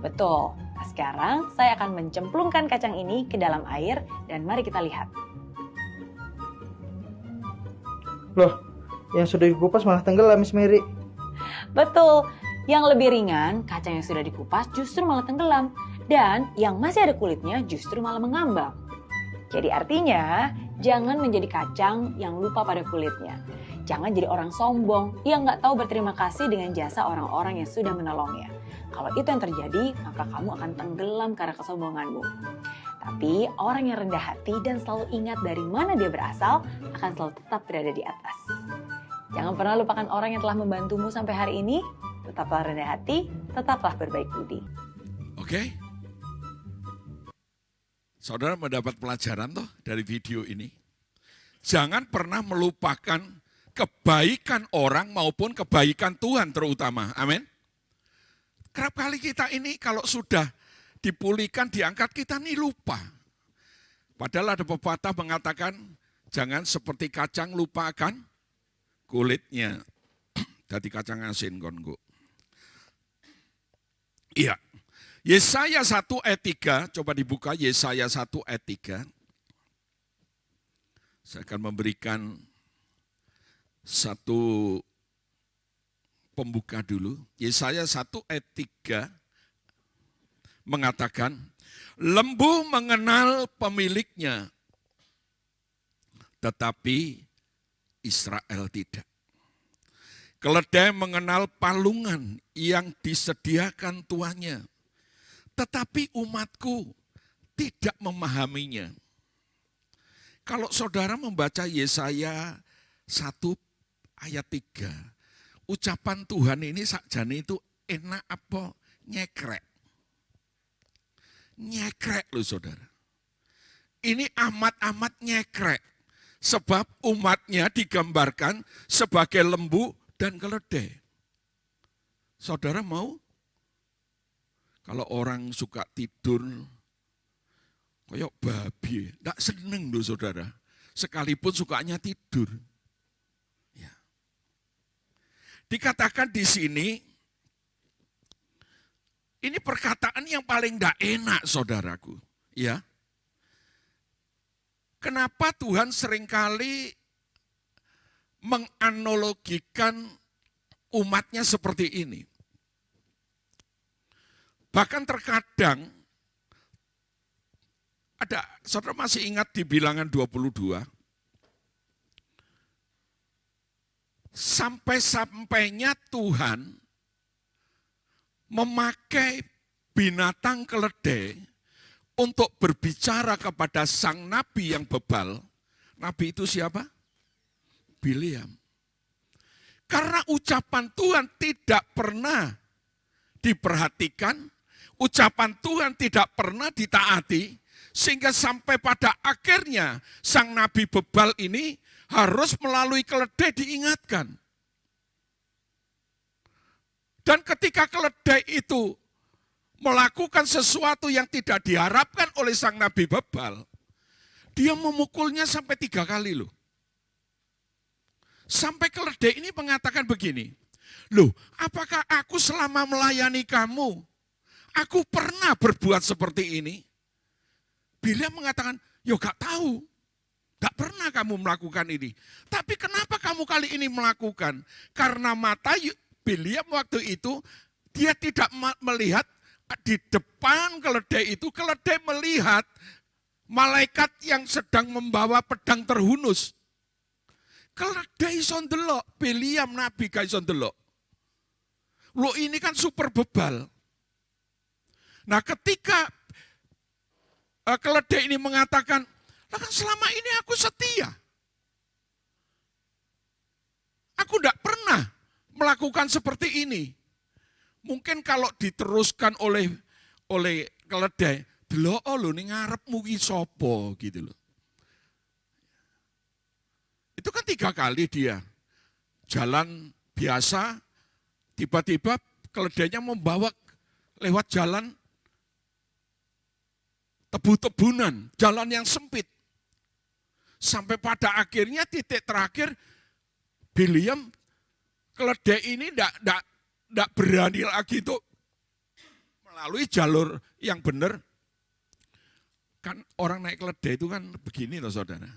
Betul. Nah, sekarang saya akan mencemplungkan kacang ini ke dalam air dan mari kita lihat. Loh, yang sudah dikupas malah tenggelam, Miss Mary. Betul. Yang lebih ringan, kacang yang sudah dikupas justru malah tenggelam. Dan yang masih ada kulitnya justru malah mengambang. Jadi artinya, jangan menjadi kacang yang lupa pada kulitnya. Jangan jadi orang sombong yang nggak tahu berterima kasih dengan jasa orang-orang yang sudah menolongnya. Kalau itu yang terjadi, maka kamu akan tenggelam karena kesombonganmu. Tapi orang yang rendah hati dan selalu ingat dari mana dia berasal, akan selalu tetap berada di atas. Jangan pernah lupakan orang yang telah membantumu sampai hari ini. Tetaplah rendah hati, tetaplah berbaik budi. Oke? Saudara mendapat pelajaran toh dari video ini. Jangan pernah melupakan kebaikan orang maupun kebaikan Tuhan terutama. Amin. Kerap kali kita ini kalau sudah dipulihkan, diangkat, kita nih lupa. Padahal ada pepatah mengatakan, jangan seperti kacang lupakan kulitnya. Jadi kacang asin kongo. Iya. Yesaya 1 ayat 3, coba dibuka Yesaya 1 ayat 3. Saya akan memberikan satu pembuka dulu. Yesaya 1 ayat 3 mengatakan, lembu mengenal pemiliknya, tetapi Israel tidak. Keledai mengenal palungan yang disediakan tuannya, tetapi umatku tidak memahaminya. Kalau saudara membaca Yesaya 1 ayat 3, ucapan Tuhan ini sakjane itu enak apa nyekrek. Nyekrek loh saudara. Ini amat-amat nyekrek. Sebab umatnya digambarkan sebagai lembu dan keledai. Saudara mau? Kalau orang suka tidur, kayak babi, tidak seneng loh saudara. Sekalipun sukanya tidur. Ya. Dikatakan di sini, ini perkataan yang paling tidak enak saudaraku. Ya. Kenapa Tuhan seringkali menganalogikan umatnya seperti ini? Bahkan terkadang, ada, saudara masih ingat di bilangan 22, sampai-sampainya Tuhan memakai binatang keledai untuk berbicara kepada sang nabi yang bebal. Nabi itu siapa? Bileam. Karena ucapan Tuhan tidak pernah diperhatikan, ucapan Tuhan tidak pernah ditaati, sehingga sampai pada akhirnya sang nabi bebal ini harus melalui keledai diingatkan. Dan ketika keledai itu melakukan sesuatu yang tidak diharapkan oleh sang nabi bebal, dia memukulnya sampai 3 kali loh. Sampai keledai ini mengatakan begini, loh apakah aku selama melayani kamu, aku pernah berbuat seperti ini? Biliam mengatakan, ya gak tahu. Gak pernah kamu melakukan ini. Tapi kenapa kamu kali ini melakukan? Karena mata Biliam waktu itu, dia tidak melihat di depan keledai itu, keledai melihat malaikat yang sedang membawa pedang terhunus. Keledai iso ndelok, Biliam nabi gak iso ndelok. Lo ini kan super bebal. Nah ketika keledai ini mengatakan, lah kan selama ini aku setia. Aku tidak pernah melakukan seperti ini. Mungkin kalau diteruskan oleh keledai, delok lho ning ngarepmu ki sapa gitu loh. Itu kan 3 kali dia jalan biasa, tiba-tiba keledainya membawa lewat jalan tebu-tebunan, jalan yang sempit. Sampai pada akhirnya titik terakhir, Biliam, keledai ini tidak berani lagi untuk melalui jalur yang benar. Kan orang naik keledai itu kan begini loh saudara.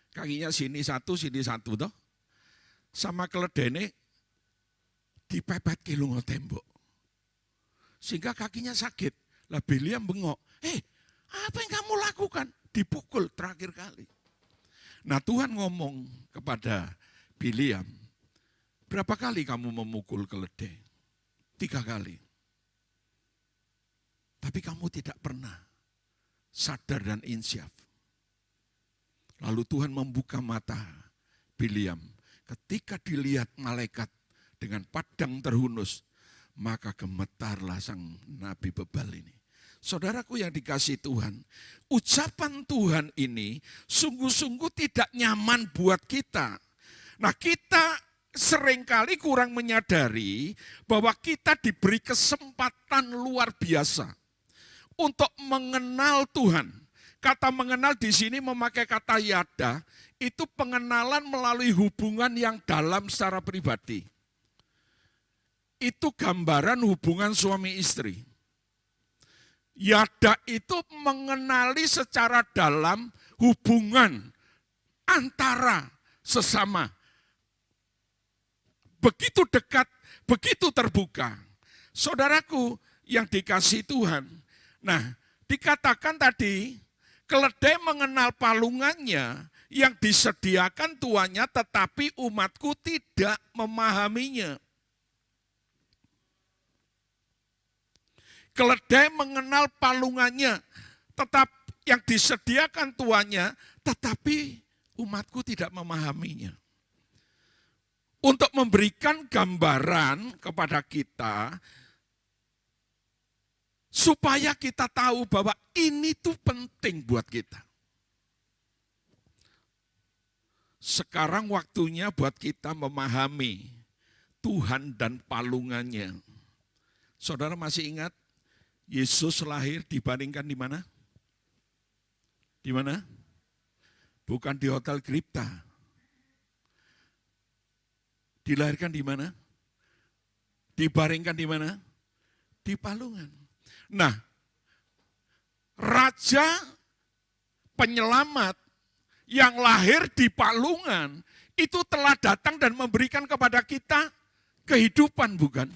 Kakinya sini satu toh. Sama keledai ini dipepet ke lungo tembok. Sehingga kakinya sakit. Lah Biliam bengok. Apa yang kamu lakukan? Dipukul terakhir kali. Nah Tuhan ngomong kepada Biliam, berapa kali kamu memukul keledai? 3 kali. Tapi kamu tidak pernah sadar dan insyaf. Lalu Tuhan membuka mata Biliam. Ketika dilihat malaikat dengan pedang terhunus, maka gemetarlah sang nabi bebal ini. Saudaraku yang dikasihi Tuhan, ucapan Tuhan ini sungguh-sungguh tidak nyaman buat kita. Nah kita seringkali kurang menyadari bahwa kita diberi kesempatan luar biasa untuk mengenal Tuhan. Kata mengenal di sini memakai kata yada, itu pengenalan melalui hubungan yang dalam secara pribadi. Itu gambaran hubungan suami istri. Yada itu mengenali secara dalam hubungan antara sesama. Begitu dekat, begitu terbuka. Saudaraku yang dikasihi Tuhan. Nah, dikatakan tadi, keledai mengenal palungannya yang disediakan tuannya, tetapi umatku tidak memahaminya. Keledai mengenal palungannya, tetap yang disediakan tuannya, tetapi umatku tidak memahaminya. Untuk memberikan gambaran kepada kita, supaya kita tahu bahwa ini tuh penting buat kita. Sekarang waktunya buat kita memahami Tuhan dan palungannya. Saudara masih ingat Yesus lahir dibandingkan di mana? Di mana? Bukan di Hotel Kripta. Dilahirkan di mana? Dibaringkan di mana? Di palungan. Nah, raja penyelamat yang lahir di palungan itu telah datang dan memberikan kepada kita kehidupan, bukan?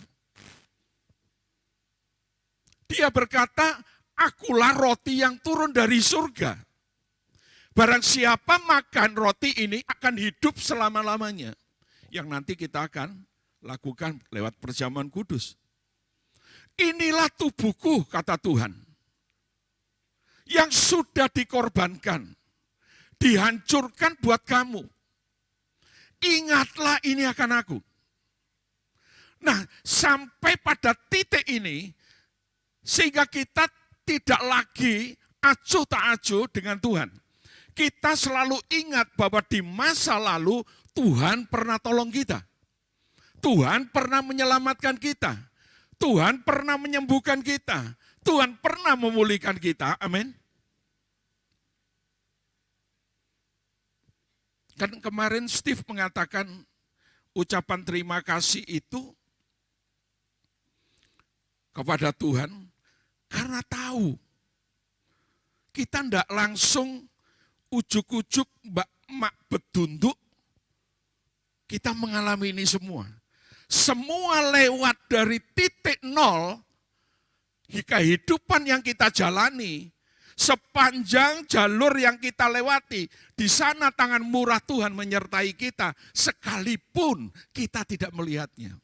Dia berkata, akulah roti yang turun dari surga. Barang siapa makan roti ini akan hidup selama-lamanya. Yang nanti kita akan lakukan lewat perjamuan kudus. Inilah tubuhku, kata Tuhan, yang sudah dikorbankan, dihancurkan buat kamu. Ingatlah ini akan aku. Nah, sampai pada titik ini, sehingga kita tidak lagi acuh tak acuh dengan Tuhan. Kita selalu ingat bahwa di masa lalu Tuhan pernah tolong kita. Tuhan pernah menyelamatkan kita. Tuhan pernah menyembuhkan kita. Tuhan pernah memulihkan kita. Amin. Kan kemarin Steve mengatakan ucapan terima kasih itu kepada Tuhan karena tahu kita ndak langsung ujuk-ujuk mbak mak bedunduk, kita mengalami ini semua. Semua lewat dari titik nol, kehidupan yang kita jalani, sepanjang jalur yang kita lewati, di sana tangan murah Tuhan menyertai kita, sekalipun kita tidak melihatnya.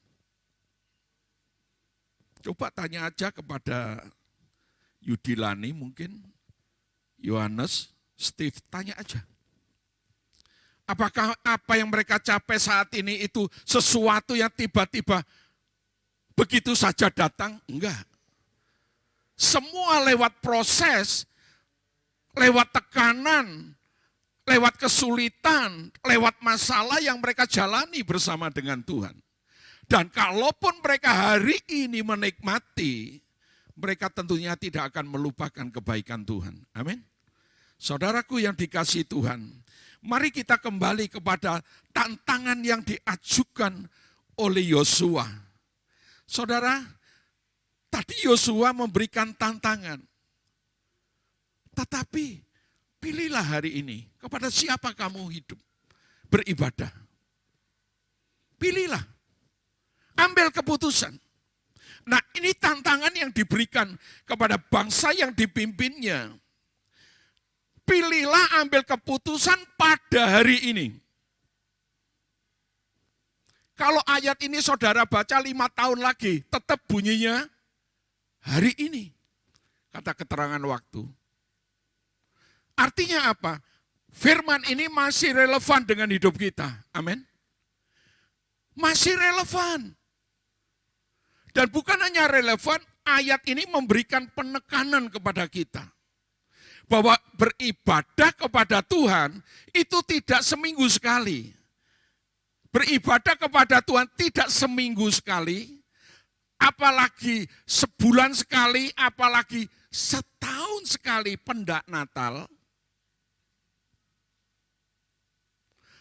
Coba tanya aja kepada Yudilani mungkin, Yohanes, Steve, tanya aja. Apakah apa yang mereka capai saat ini itu sesuatu yang tiba-tiba begitu saja datang? Enggak. Semua lewat proses, lewat tekanan, lewat kesulitan, lewat masalah yang mereka jalani bersama dengan Tuhan. Dan kalaupun mereka hari ini menikmati, mereka tentunya tidak akan melupakan kebaikan Tuhan. Amin. Saudaraku yang dikasihi Tuhan, mari kita kembali kepada tantangan yang diajukan oleh Yosua. Saudara, tadi Yosua memberikan tantangan. Tetapi pilihlah hari ini kepada siapa kamu hidup, beribadah. Pilihlah, ambil keputusan. Nah, ini tantangan yang diberikan kepada bangsa yang dipimpinnya. Pilihlah, ambil keputusan pada hari ini. Kalau ayat ini saudara baca 5 tahun lagi, tetap bunyinya hari ini. Kata keterangan waktu. Artinya apa? Firman ini masih relevan dengan hidup kita. Amin. Masih relevan. Dan bukan hanya relevan, ayat ini memberikan penekanan kepada kita. Bahwa beribadah kepada Tuhan itu tidak seminggu sekali. Beribadah kepada Tuhan tidak seminggu sekali, apalagi sebulan sekali, apalagi setahun sekali pendak Natal.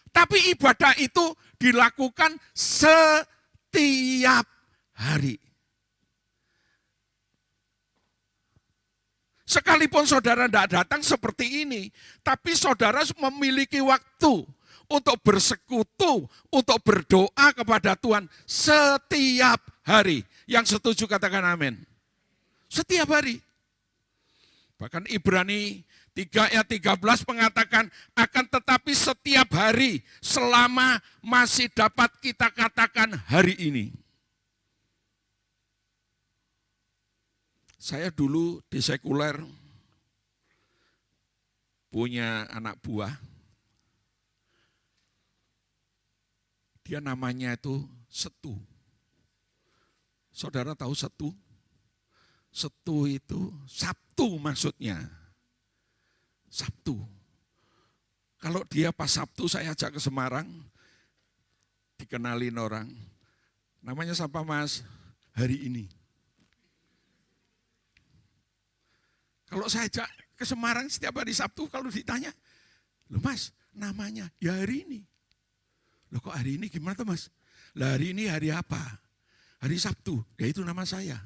Tapi ibadah itu dilakukan setiap hari. Sekalipun saudara tidak datang seperti ini, tapi saudara memiliki waktu untuk bersekutu, untuk berdoa kepada Tuhan setiap hari. Yang setuju katakan amin. Setiap hari. Bahkan Ibrani 3 ayat 13 mengatakan, akan tetapi setiap hari selama masih dapat kita katakan hari ini. Saya dulu di sekuler punya anak buah. Dia namanya itu Setu. Saudara tahu Setu? Setu itu Sabtu maksudnya. Sabtu. Kalau dia pas Sabtu saya ajak ke Semarang, dikenalin orang. Namanya siapa Mas? Hari ini. Kalau saya ajak ke Semarang setiap hari Sabtu, kalau ditanya, loh Mas, namanya ya hari ini. Loh kok hari ini gimana tuh Mas? Lah hari ini hari apa? Hari Sabtu, ya itu nama saya.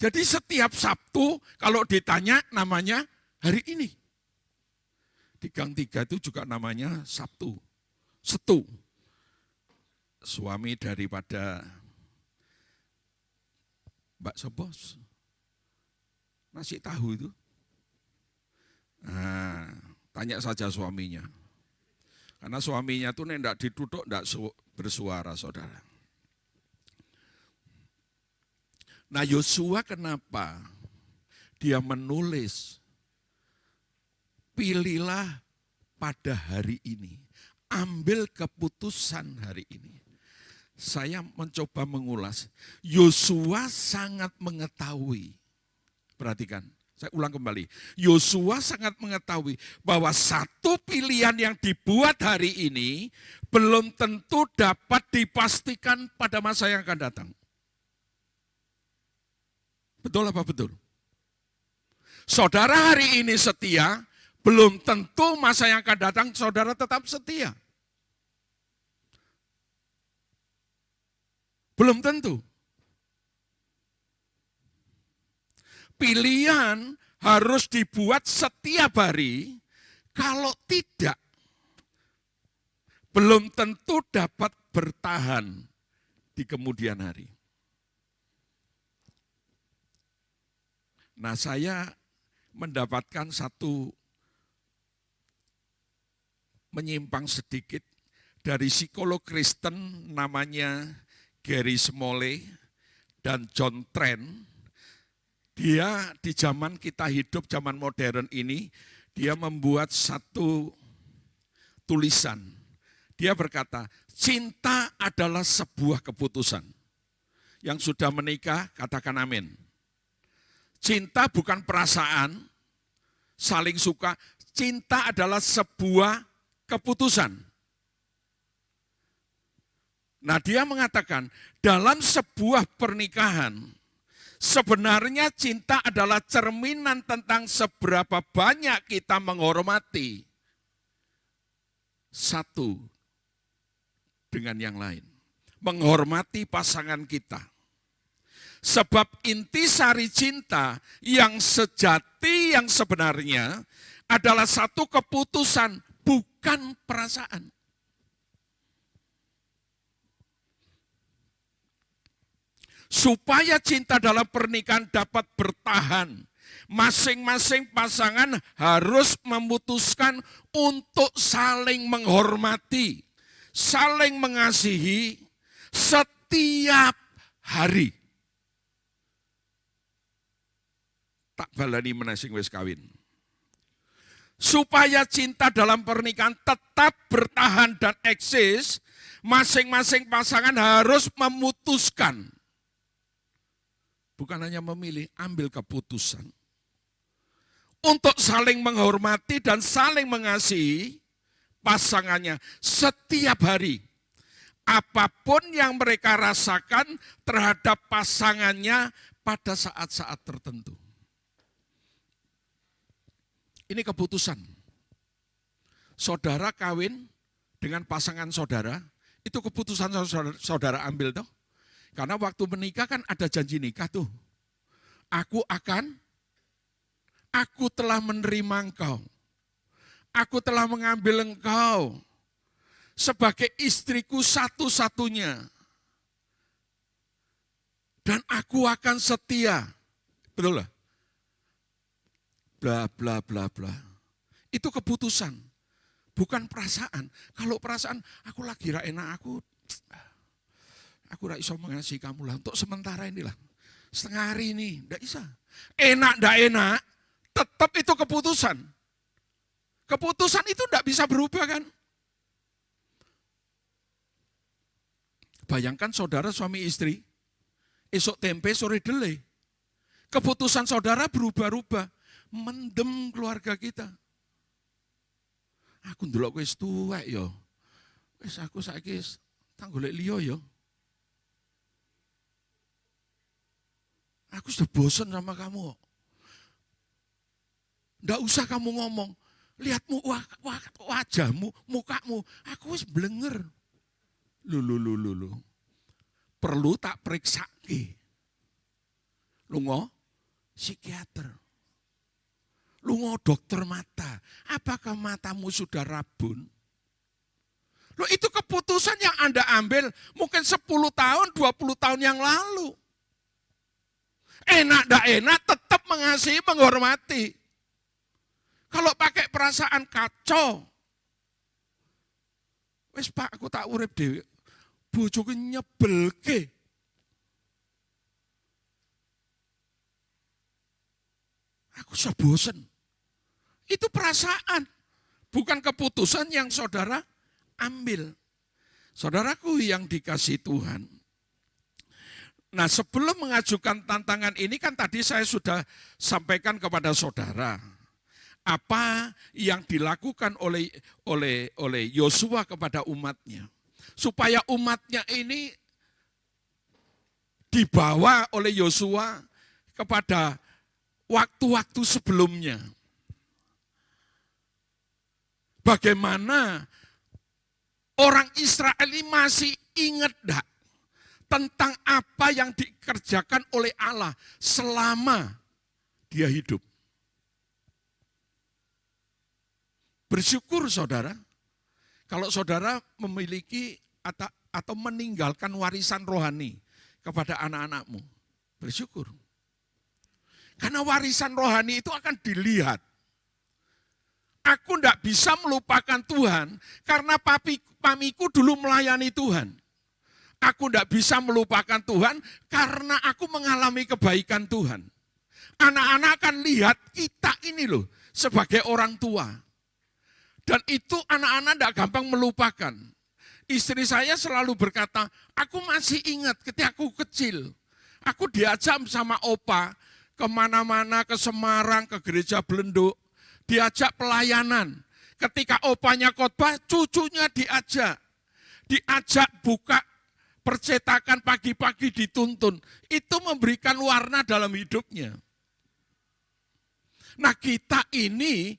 Jadi setiap Sabtu kalau ditanya namanya hari ini. Di Gang 3 itu juga namanya Sabtu, Setu. Suami daripada Mbak Sobos. Nasi tahu itu. Nah, tanya saja suaminya. Karena suaminya tuh tidak ditutup, tidak bersuara saudara. Nah Yosua kenapa dia menulis, pilihlah pada hari ini, ambil keputusan hari ini. Saya mencoba mengulas, Yosua sangat mengetahui. Perhatikan, saya ulang kembali. Yosua sangat mengetahui bahwa satu pilihan yang dibuat hari ini belum tentu dapat dipastikan pada masa yang akan datang. Betul apa betul? Saudara hari ini setia, belum tentu masa yang akan datang saudara tetap setia. Belum tentu. pilihan harus dibuat setiap hari, kalau tidak, belum tentu dapat bertahan di kemudian hari. Nah, saya mendapatkan satu menyimpang sedikit dari psikolog Kristen namanya Gary Smalley dan John Trent. Dia di zaman kita hidup, zaman modern ini, dia membuat satu tulisan. Dia berkata, cinta adalah sebuah keputusan. Yang sudah menikah, katakan amin. Cinta bukan perasaan, saling suka. Cinta adalah sebuah keputusan. Nah, dia mengatakan, dalam sebuah pernikahan, sebenarnya cinta adalah cerminan tentang seberapa banyak kita menghormati satu dengan yang lain. Menghormati pasangan kita. Sebab intisari cinta yang sejati, yang sebenarnya adalah satu keputusan, bukan perasaan. Supaya cinta dalam pernikahan dapat bertahan, masing-masing pasangan harus memutuskan untuk saling menghormati, saling mengasihi setiap hari. Tak balani menasing wis kawin. Supaya cinta dalam pernikahan tetap bertahan dan eksis, masing-masing pasangan harus memutuskan. Bukan hanya memilih, ambil keputusan. Untuk saling menghormati dan saling mengasihi pasangannya setiap hari. Apapun yang mereka rasakan terhadap pasangannya pada saat-saat tertentu. Ini keputusan. Saudara kawin dengan pasangan saudara, itu keputusan saudara ambil toh. Karena waktu menikah kan ada janji nikah tuh. Aku telah menerima engkau. Aku telah mengambil engkau sebagai istriku satu-satunya. Dan aku akan setia. Betul lah? Bla bla bla bla. Itu keputusan, bukan perasaan. Kalau perasaan, aku lagi ra enak, aku ra iso mengasihi kamu lah. Untuk sementara inilah, setengah hari ini, ndak bisa. Enak ndak enak, tetap itu keputusan. Keputusan itu ndak bisa berubah kan? Bayangkan saudara suami istri, esok tempe sore dele. Keputusan saudara berubah-ubah. Mendem keluarga kita. Aku ndelok kowe wis tuwek ya. Wis aku saiki tak golek liya ya. Aku sudah bosan sama kamu. Ndak usah kamu ngomong. Lihatmu wajahmu, mukamu, aku wis blenger. Lho. Perlu tak periksake. Lunga psikiater. Lunga dokter mata, apakah matamu sudah rabun? Loh, itu keputusan yang Anda ambil mungkin 10 tahun, 20 tahun yang lalu. Enak ndak enak tetap mengasihi, menghormati. Kalau pakai perasaan kacau, wis Pak aku tak urip dhewe, bojoku nyebelke. Aku sudah bosan. Itu perasaan, bukan keputusan yang saudara ambil. Saudaraku yang dikasihi Tuhan. Nah, sebelum mengajukan tantangan ini kan tadi saya sudah sampaikan kepada saudara. Apa yang dilakukan oleh Yosua kepada umatnya. Supaya umatnya ini dibawa oleh Yosua kepada waktu-waktu sebelumnya. Bagaimana orang Israel ini masih ingat enggak tentang apa yang dikerjakan oleh Allah selama dia hidup. Bersyukur saudara, kalau saudara memiliki atau meninggalkan warisan rohani kepada anak-anakmu. Bersyukur. Karena warisan rohani itu akan dilihat. Aku tidak bisa melupakan Tuhan karena pamiku dulu melayani Tuhan. Aku tidak bisa melupakan Tuhan karena aku mengalami kebaikan Tuhan. Anak-anak akan lihat kita ini loh sebagai orang tua. Dan itu anak-anak tidak gampang melupakan. Istri saya selalu berkata, aku masih ingat ketika aku kecil. Aku diajak sama opa kemana-mana, ke Semarang, ke gereja Belenduk. Diajak pelayanan. Ketika opanya khotbah, cucunya diajak. Diajak buka percetakan pagi-pagi dituntun. Itu memberikan warna dalam hidupnya. Nah kita ini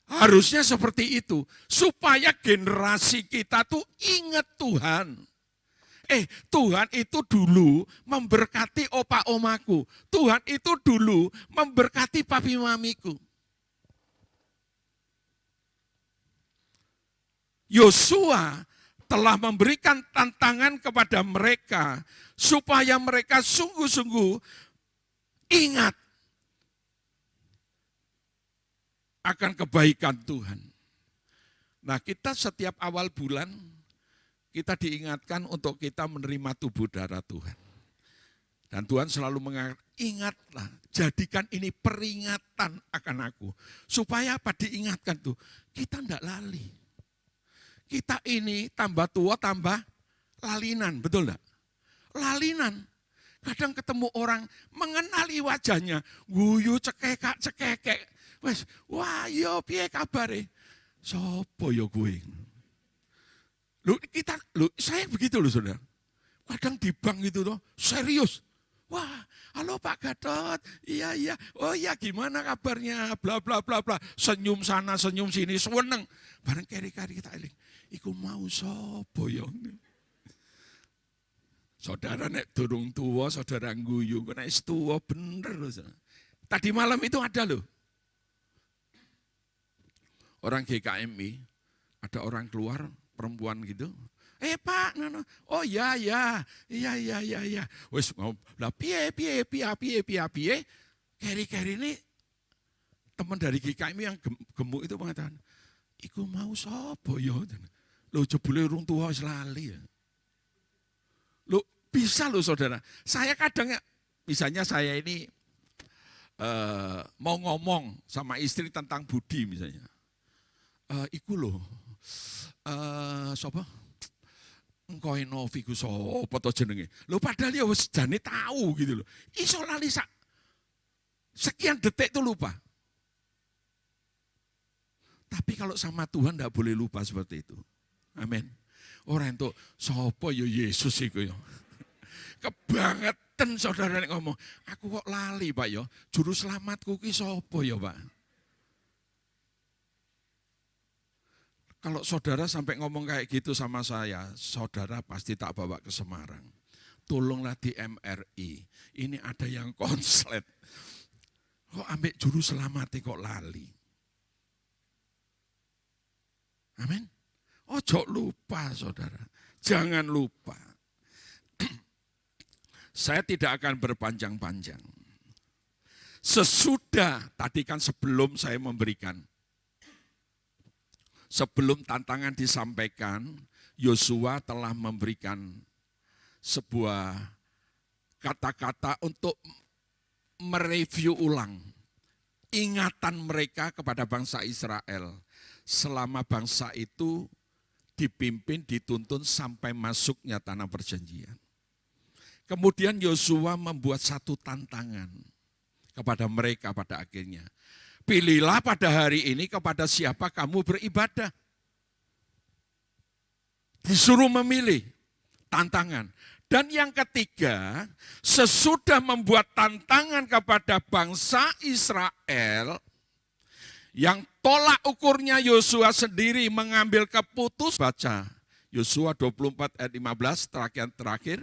harusnya seperti itu. Supaya generasi kita tuh ingat Tuhan. Tuhan itu dulu memberkati opa omaku. Tuhan itu dulu memberkati papi mamiku. Yosua telah memberikan tantangan kepada mereka supaya mereka sungguh-sungguh ingat akan kebaikan Tuhan. Nah, kita setiap awal bulan kita diingatkan untuk kita menerima tubuh darah Tuhan. Dan Tuhan selalu mengatakan, ingatlah, jadikan ini peringatan akan aku. Supaya apa? Diingatkan tuh, kita tidak lali. Kita ini tambah tua, tambah lalinan, betul enggak? Lalinan. Kadang ketemu orang, mengenali wajahnya, guyu cekekak. Wes, wah yo piye kabare? Sopo yo gue? Saya begitu loh saudara. Kadang di bank gitu loh, serius. Wah, halo Pak Gatot, iya, oh iya gimana kabarnya, bla bla bla bla. Senyum sana, senyum sini, seneng. Bareng keri-keri kita eling. Iku mau sopo yo? Saudara nek durung tua, saudara guyu, nek wis tua bener loh. Tadi malam itu ada loh. Orang GKMI, ada orang keluar, perempuan gitu. Pak, oh iya. Wes mau lah piye. Keri-keri ini teman dari GKMI yang gemuk itu mengatakan, iku mau sapa ya? Lho jebule urung tua wis lali ya. Lho bisa loh saudara. Saya kadang misalnya saya ini mau ngomong sama istri tentang budi misalnya. Iku loh, sapa? Engkau Novi ku sapa to jenenge? Lho padahal ya wis jane tahu gitu loh. Iso lali sekian detik itu lupa. Tapi kalau sama Tuhan tidak boleh lupa seperti itu. Amin. Orang itu sapa ya Yesus iku ya. Kebangetan saudara ngomong, aku kok lali Pak ya. Juru selamatku ki sapa ya Pak? Kalau saudara sampai ngomong kayak gitu sama saya, saudara pasti tak bawa ke Semarang. Tolonglah di MRI, ini ada yang konslet. Kok ambil juru selamatnya kok lali? Amin. Ojo lupa saudara, jangan lupa. Saya tidak akan berpanjang-panjang. Sesudah, tadi kan sebelum saya memberikan, sebelum tantangan disampaikan, Yosua telah memberikan sebuah kata-kata untuk mereview ulang ingatan mereka kepada bangsa Israel selama bangsa itu dipimpin, dituntun sampai masuknya tanah perjanjian. Kemudian Yosua membuat satu tantangan kepada mereka pada akhirnya. Pilihlah pada hari ini kepada siapa kamu beribadah. Disuruh memilih tantangan. Dan yang ketiga, sesudah membuat tantangan kepada bangsa Israel, yang tolak ukurnya Yosua sendiri mengambil keputusan. Baca Yosua 24 ayat 15 terakhir,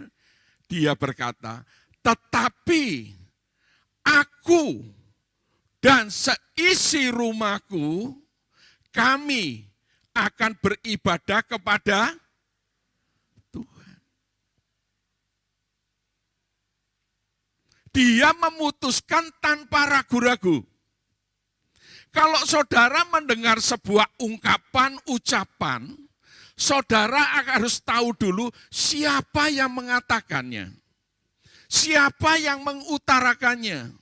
dia berkata, tetapi aku dan seisi rumahku kami akan beribadah kepada Tuhan. Dia memutuskan tanpa ragu-ragu. Kalau saudara mendengar sebuah ungkapan, ucapan, saudara harus tahu dulu siapa yang mengatakannya. Siapa yang mengutarakannya.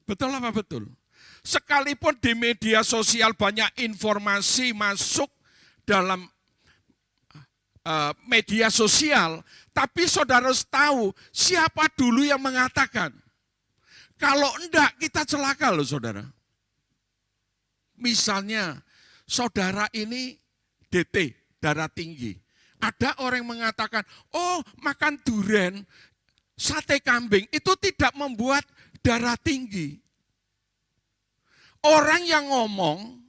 Betul apa betul? Sekalipun di media sosial banyak informasi masuk dalam media sosial, tapi saudara harus tahu siapa dulu yang mengatakan. Kalau enggak, kita celaka loh saudara. Misalnya, saudara ini DT, darah tinggi. Ada orang yang mengatakan, oh makan durian, sate kambing, itu tidak membuat darah tinggi. Orang yang ngomong,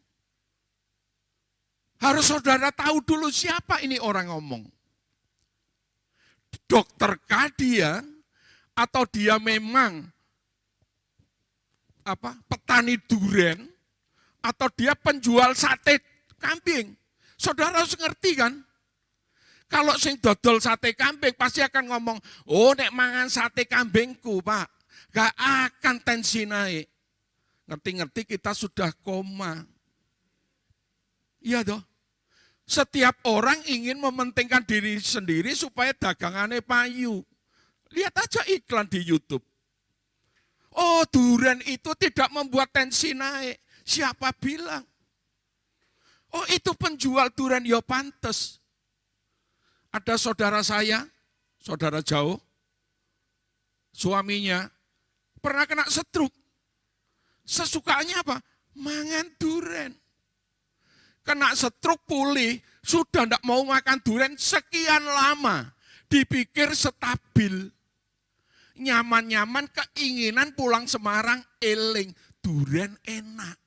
harus saudara tahu dulu siapa ini orang ngomong. Dokterkah dia, atau dia memang petani durian, atau dia penjual sate kambing. Saudara harus ngerti kan? Kalau sing dodol sate kambing pasti akan ngomong, oh nek mangan sate kambingku Pak, gak akan tensi naik. Ngerti-ngerti kita sudah koma. Iya toh? Setiap orang ingin mementingkan diri sendiri supaya dagangannya payu. Lihat aja iklan di YouTube. Oh durian itu tidak membuat tensi naik. Siapa bilang? Oh itu penjual durian, ya pantes. Ada saudara saya, saudara jauh, suaminya pernah kena stroke. Sesukanya apa? Mangan durian. Kena stroke pulih, sudah tidak mau makan durian sekian lama. Dipikir stabil. Nyaman-nyaman keinginan pulang Semarang, eling. Durian enak.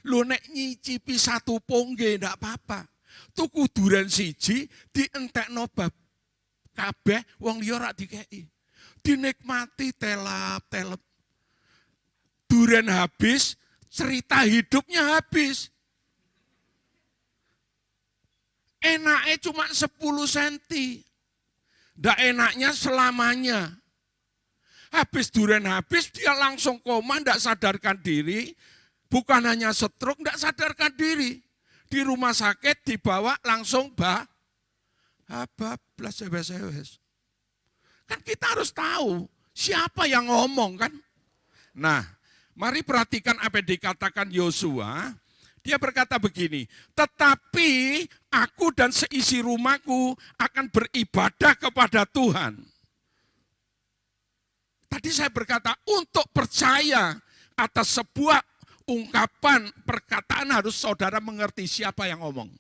Lu nek nyicipi satu pongge ndak apa-apa. Tuku durian siji dientekno bab kabeh wong liya rak dikeki. Dinikmati telap-telep. Durian habis, cerita hidupnya habis. Enaknya cuma 10 senti. Ndak enaknya selamanya. Habis durian habis, dia langsung koma, ndak sadarkan diri. Bukan hanya stroke, ndak sadarkan diri. Di rumah sakit dibawa langsung bablas. Kan kita harus tahu siapa yang ngomong kan. Nah, mari perhatikan apa yang dikatakan Yosua. Dia berkata begini, tetapi aku dan seisi rumahku akan beribadah kepada Tuhan. Tadi saya berkata, untuk percaya atas sebuah ungkapan, perkataan harus saudara mengerti siapa yang ngomong.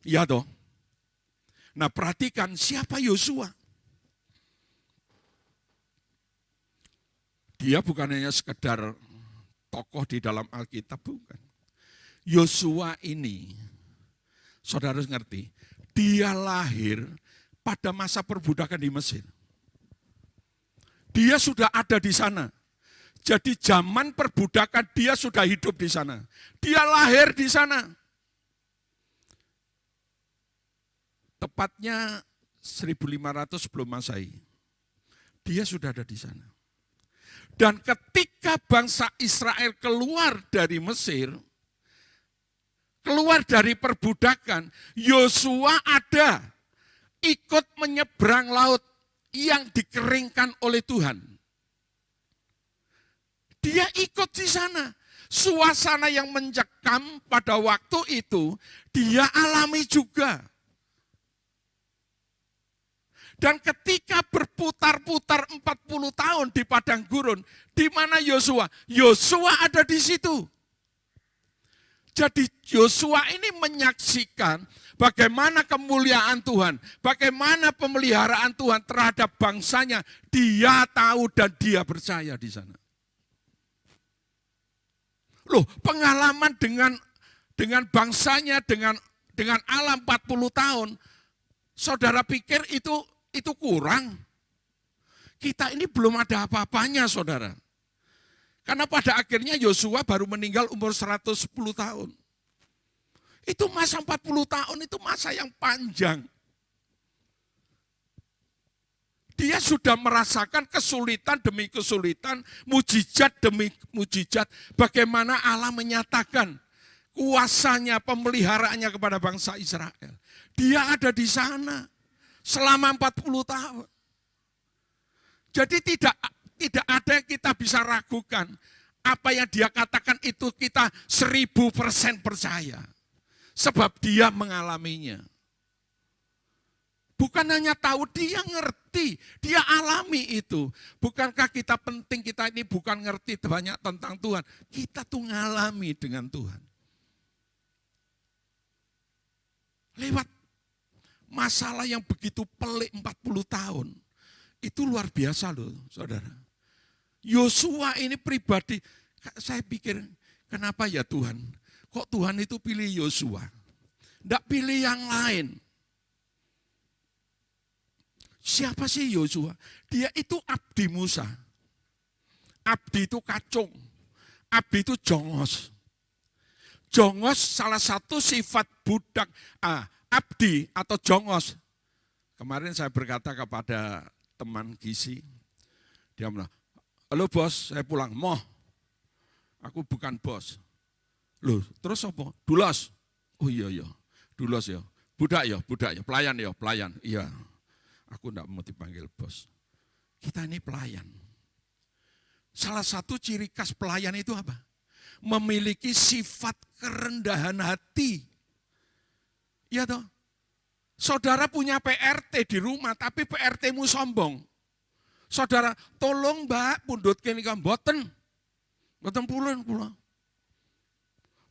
Iya toh? Nah perhatikan siapa Yosua. Dia bukan hanya sekedar tokoh di dalam Alkitab, bukan. Yosua ini, saudara harus ngerti, dia lahir pada masa perbudakan di Mesir. Dia sudah ada di sana. Jadi zaman perbudakan dia sudah hidup di sana. Dia lahir di sana. Tepatnya 1500 sebelum Masehi. Dia sudah ada di sana. Dan ketika bangsa Israel keluar dari Mesir, keluar dari perbudakan, Yosua ada ikut menyeberang laut yang dikeringkan oleh Tuhan. Dia ikut di sana. Suasana yang mencekam pada waktu itu, dia alami juga. Dan ketika berputar-putar 40 tahun di padang gurun, di mana Yosua? Yosua ada di situ. Jadi Yosua ini menyaksikan bagaimana kemuliaan Tuhan, bagaimana pemeliharaan Tuhan terhadap bangsanya. Dia tahu dan dia percaya di sana. Loh, pengalaman dengan bangsanya, dengan alam 40 tahun, saudara pikir itu kurang? Kita ini belum ada apa-apanya, saudara. Karena pada akhirnya Yosua baru meninggal umur 110 tahun. Itu masa 40 tahun itu masa yang panjang. Dia sudah merasakan kesulitan demi kesulitan, mujizat demi mujizat. Bagaimana Allah menyatakan kuasanya, pemeliharaannya kepada bangsa Israel. Dia ada di sana selama 40 tahun. Jadi tidak ada yang kita bisa ragukan. Apa yang dia katakan itu kita 1000% percaya. Sebab dia mengalaminya. Bukan hanya tahu, dia ngerti, dia alami itu. Bukankah kita penting, kita ini bukan ngerti banyak tentang Tuhan. Kita tuh ngalami dengan Tuhan. Lewat masalah yang begitu pelik 40 tahun. Itu luar biasa loh saudara. Yosua ini pribadi, saya pikir kenapa ya Tuhan? Kok Tuhan itu pilih Yosua? Tidak pilih yang lain. Siapa sih Yosua? Dia itu abdi Musa. Abdi itu kacung. Abdi itu jongos. Jongos salah satu sifat budak. Abdi atau jongos. Kemarin saya berkata kepada teman Gisi. Dia bilang, halo bos, saya pulang. Moh, aku bukan bos. Loh, terus apa? Dulos. Oh iya, dulos ya. Budak ya, pelayan ya, pelayan. Iya, aku enggak mau dipanggil bos. Kita ini pelayan. Salah satu ciri khas pelayan itu apa? Memiliki sifat kerendahan hati. Iya toh? Saudara punya PRT di rumah, tapi PRT-mu sombong. Saudara, tolong mbak, pundut kene mboten. Mboten pulun kula.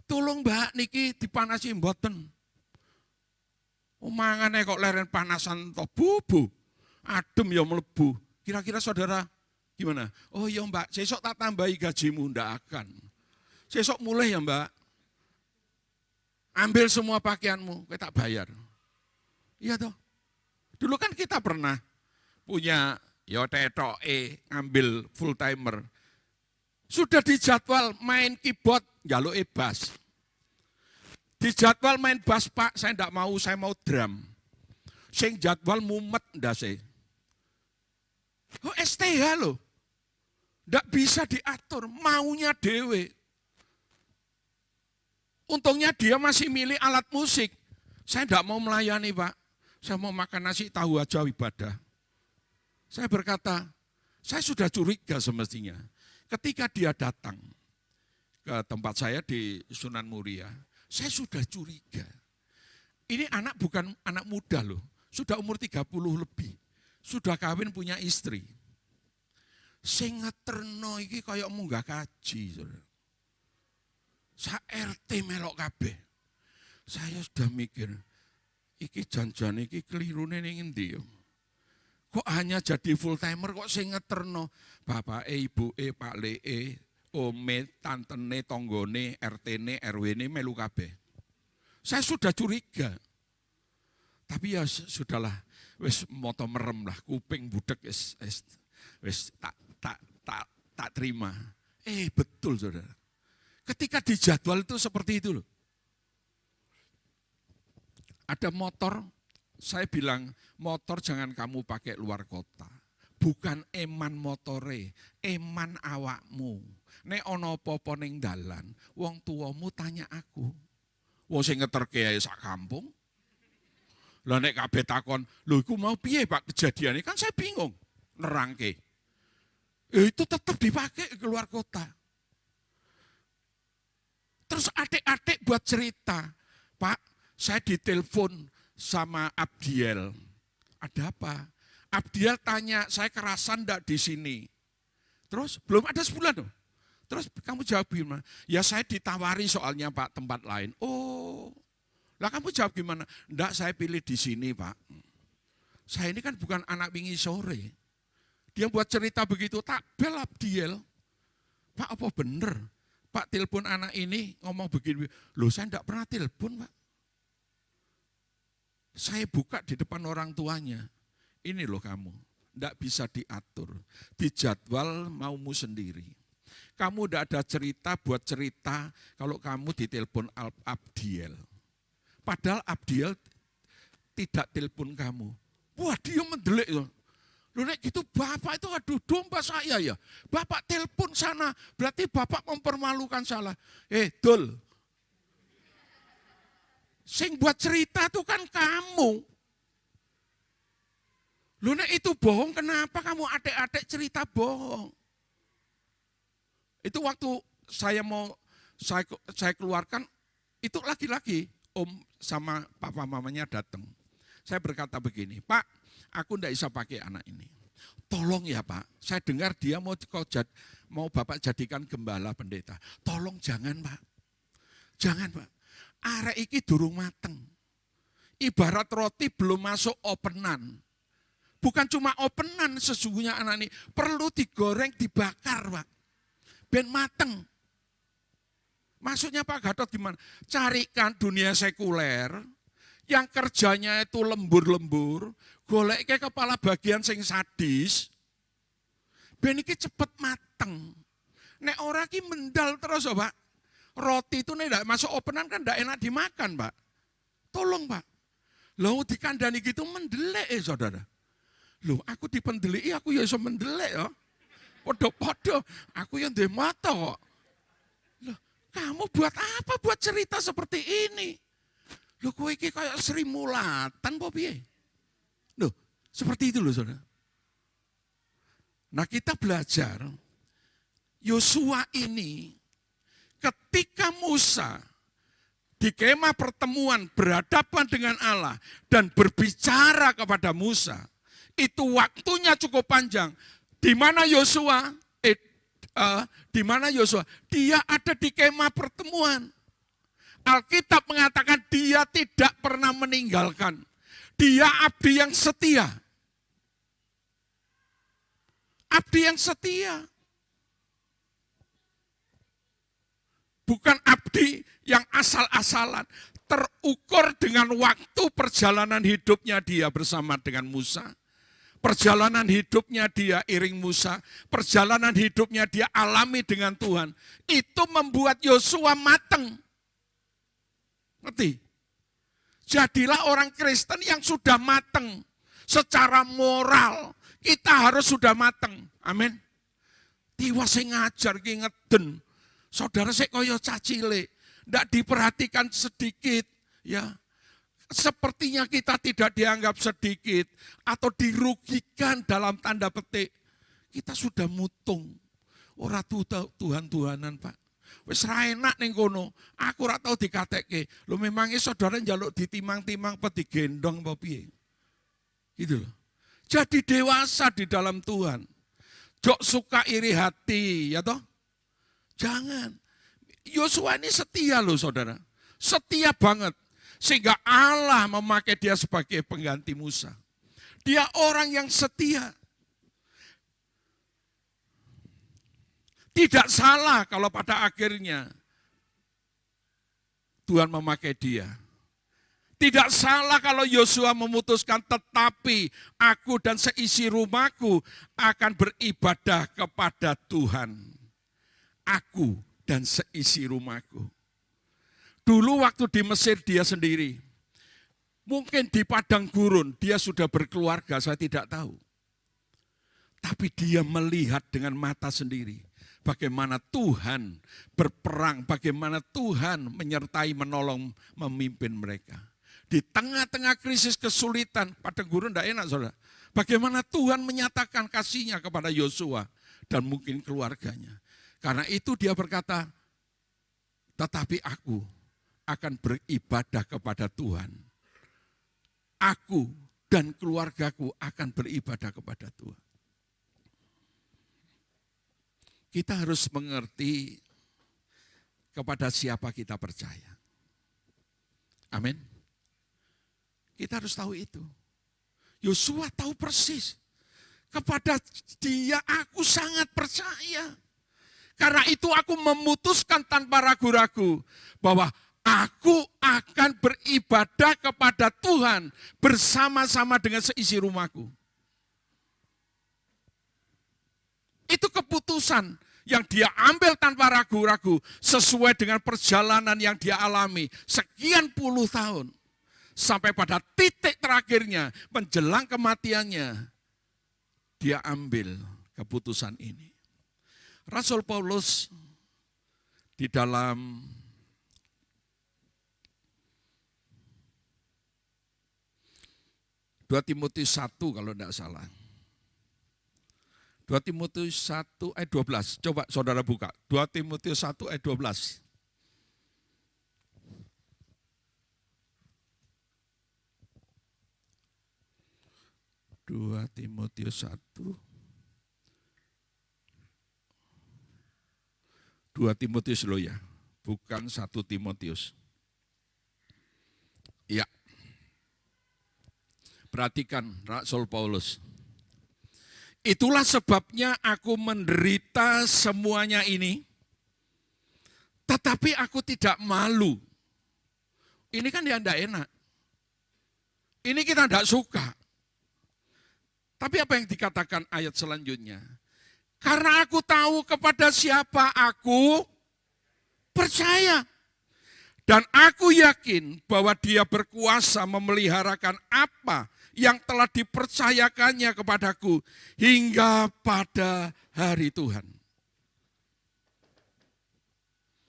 Tolong mbak, niki dipanasi mboten. Mangane kok leren panasan to bubu. Adem ya mlebu. Kira-kira saudara gimana? Oh ya mbak, sesok tak tambahi gajimu, ndak akan. Sesok mulai ya mbak. Ambil semua pakaianmu, kita tak bayar. Iya toh. Dulu kan kita pernah punya ya ngambil full timer. Sudah dijadwal main keyboard, njaluke bass. Dijadwal main bass, Pak, saya enggak mau, saya mau drum. Sing jadwal mumet ndase. Oh, STH loh. Enggak bisa diatur, maunya dewe. Untungnya dia masih milih alat musik. Saya enggak mau melayani, Pak. Saya mau makan nasi tahu aja ibadah. Saya berkata, saya sudah curiga semestinya. Ketika dia datang ke tempat saya di Sunan Muria, saya sudah curiga. Ini anak bukan anak muda loh, sudah umur 30 lebih. Sudah kawin punya istri. Sing ngeterno iki kaya munggah kaji. Sa RT melok kabeh. Saya sudah mikir, iki janjane iki kelirune ning endi yo? Kok hanya jadi full timer kok sing ngeterno bapake, ibuke, Pak Lee, ome, tantene, tonggone, RT-ne, RW-ne melu kabeh. Saya sudah curiga. Tapi ya sudahlah, wis moto merem lah, kuping budek wis tak terima. Betul saudara. Ketika dijadwal itu seperti itu loh. Ada motor, saya bilang motor jangan kamu pakai luar kota. Bukan eman motore, eman awakmu. Nek ono apa-apa ning dalan, wong tuamu tanya aku. Wong sing ngeterke ae sak kampung. Lah nek kabeh takon, lho iku mau piye Pak kejadiannya? Kan saya bingung nerangke. Itu tetap dipakai keluar kota. Terus adik-adik buat cerita, Pak, saya ditelepon sama Abdiel. Ada apa? Abdiel tanya, saya kerasan enggak di sini? Terus belum ada sebulan loh. Terus kamu jawab gimana? Ya saya ditawari soalnya Pak tempat lain. Oh, lah kamu jawab gimana? Enggak, saya pilih di sini Pak. Saya ini kan bukan anak wingi sore. Dia buat cerita begitu, tak bel Abdiel. Pak apa bener? Pak telepon anak ini ngomong begini. Loh saya enggak pernah telepon Pak. Saya buka di depan orang tuanya. Ini loh kamu, enggak bisa diatur. Dijadwal maumu sendiri. kamu udah ada cerita buat cerita kalau kamu ditelepon Abdiel. Padahal Abdiel tidak telepon kamu. Wah, dia mendelik. Loh, nek gitu Bapak itu aduh domba saya ya. Bapak telepon sana, berarti Bapak mempermalukan salah. Dul. Sing buat cerita itu kan kamu. Loh, nek itu bohong, kenapa kamu adik-adik cerita bohong? Itu waktu saya keluarkan, itu lagi-lagi om sama papa mamanya datang. Saya berkata begini, Pak, aku tidak bisa pakai anak ini. Tolong ya Pak, saya dengar dia mau Bapak jadikan gembala pendeta. Tolong jangan Pak, jangan Pak. Arek iki durung mateng. Ibarat roti belum masuk openan. Bukan cuma openan sesungguhnya anak ini, perlu digoreng, dibakar Pak. Ben mateng. Maksudnya Pak Gatot gimana? Carikan dunia sekuler, yang kerjanya itu lembur-lembur, golek ke kepala bagian sing sadis, ben iki cepet mateng. Nek ora ki mendal terus Pak. Roti itu nek masuk openan kan ndak enak dimakan Pak. Tolong Pak. Loh dikandani gitu mendelek saudara. Loh aku dipendeliki aku ya iso mendelek ya. Podo-podo aku yang duwe mata kok. Loh kamu buat apa buat cerita seperti ini? Loh kowe iki kayak Sri Mulatan apa piye? Loh seperti itu loh saudara. Nah kita belajar Yosua ini ketika Musa di kemah pertemuan berhadapan dengan Allah dan berbicara kepada Musa, itu waktunya cukup panjang. Di mana Yosua? Di mana Yosua? Dia ada di kemah pertemuan. Alkitab mengatakan dia tidak pernah meninggalkan. Dia abdi yang setia. Abdi yang setia. Bukan abdi yang asal-asalan. Terukur dengan waktu perjalanan hidupnya dia bersama dengan Musa. Perjalanan hidupnya dia iring Musa, perjalanan hidupnya dia alami dengan Tuhan. Itu membuat Yosua mateng. Ngerti? Jadilah orang Kristen yang sudah mateng. Secara moral, kita harus sudah mateng. Amin. Tiwa sing ngajar ki ngeden. Saudara sik kaya cacile, ndak diperhatikan sedikit, ya. Sepertinya kita tidak dianggap sedikit atau dirugikan dalam tanda petik. Kita sudah mutung. Ora Tuhan-Tuhanan, Pak. Wis ra enak ning kono. Aku ora tau dikatekke. Lho memangnya saudara njaluk ditimang-timang apa digendong apa piye? Gitu loh. Jadi dewasa di dalam Tuhan. Jok suka iri hati, ya toh? Jangan. Yosua ini setia loh saudara. Setia banget. Sehingga Allah memakai dia sebagai pengganti Musa. Dia orang yang setia. Tidak salah kalau pada akhirnya Tuhan memakai dia. Tidak salah kalau Yosua memutuskan tetapi aku dan seisi rumahku akan beribadah kepada Tuhan. Aku dan seisi rumahku. Dulu waktu di Mesir dia sendiri. Mungkin di padang gurun dia sudah berkeluarga, saya tidak tahu. Tapi dia melihat dengan mata sendiri. Bagaimana Tuhan berperang, bagaimana Tuhan menyertai, menolong, memimpin mereka. Di tengah-tengah krisis kesulitan, padang gurun tidak enak saudara. Bagaimana Tuhan menyatakan kasihnya kepada Yosua dan mungkin keluarganya. Karena itu dia berkata, tetapi aku akan beribadah kepada Tuhan. Aku dan keluargaku akan beribadah kepada Tuhan. Kita harus mengerti kepada siapa kita percaya. Amin. Kita harus tahu itu. Yosua tahu persis. Kepada dia aku sangat percaya. Karena itu aku memutuskan tanpa ragu-ragu bahwa aku akan beribadah kepada Tuhan bersama-sama dengan seisi rumahku. Itu keputusan yang dia ambil tanpa ragu-ragu sesuai dengan perjalanan yang dia alami sekian puluh tahun. Sampai pada titik terakhirnya menjelang kematiannya dia ambil keputusan ini. Rasul Paulus di dalam Dua Timotius 1 kalau tidak salah. 2 Timotius 1 ayat 12. Coba saudara buka. 2 Timotius 1 ayat 12. Dua Timotius 1. 2 Timotius loh ya. Bukan 1 Timotius. Ya. Perhatikan Rasul Paulus. Itulah sebabnya aku menderita semuanya ini, tetapi aku tidak malu. Ini kan dia tidak enak. Ini kita tidak suka. Tapi apa yang dikatakan ayat selanjutnya? Karena aku tahu kepada siapa aku percaya. Dan aku yakin bahwa dia berkuasa memeliharakan apa yang telah dipercayakannya kepadaku hingga pada hari Tuhan.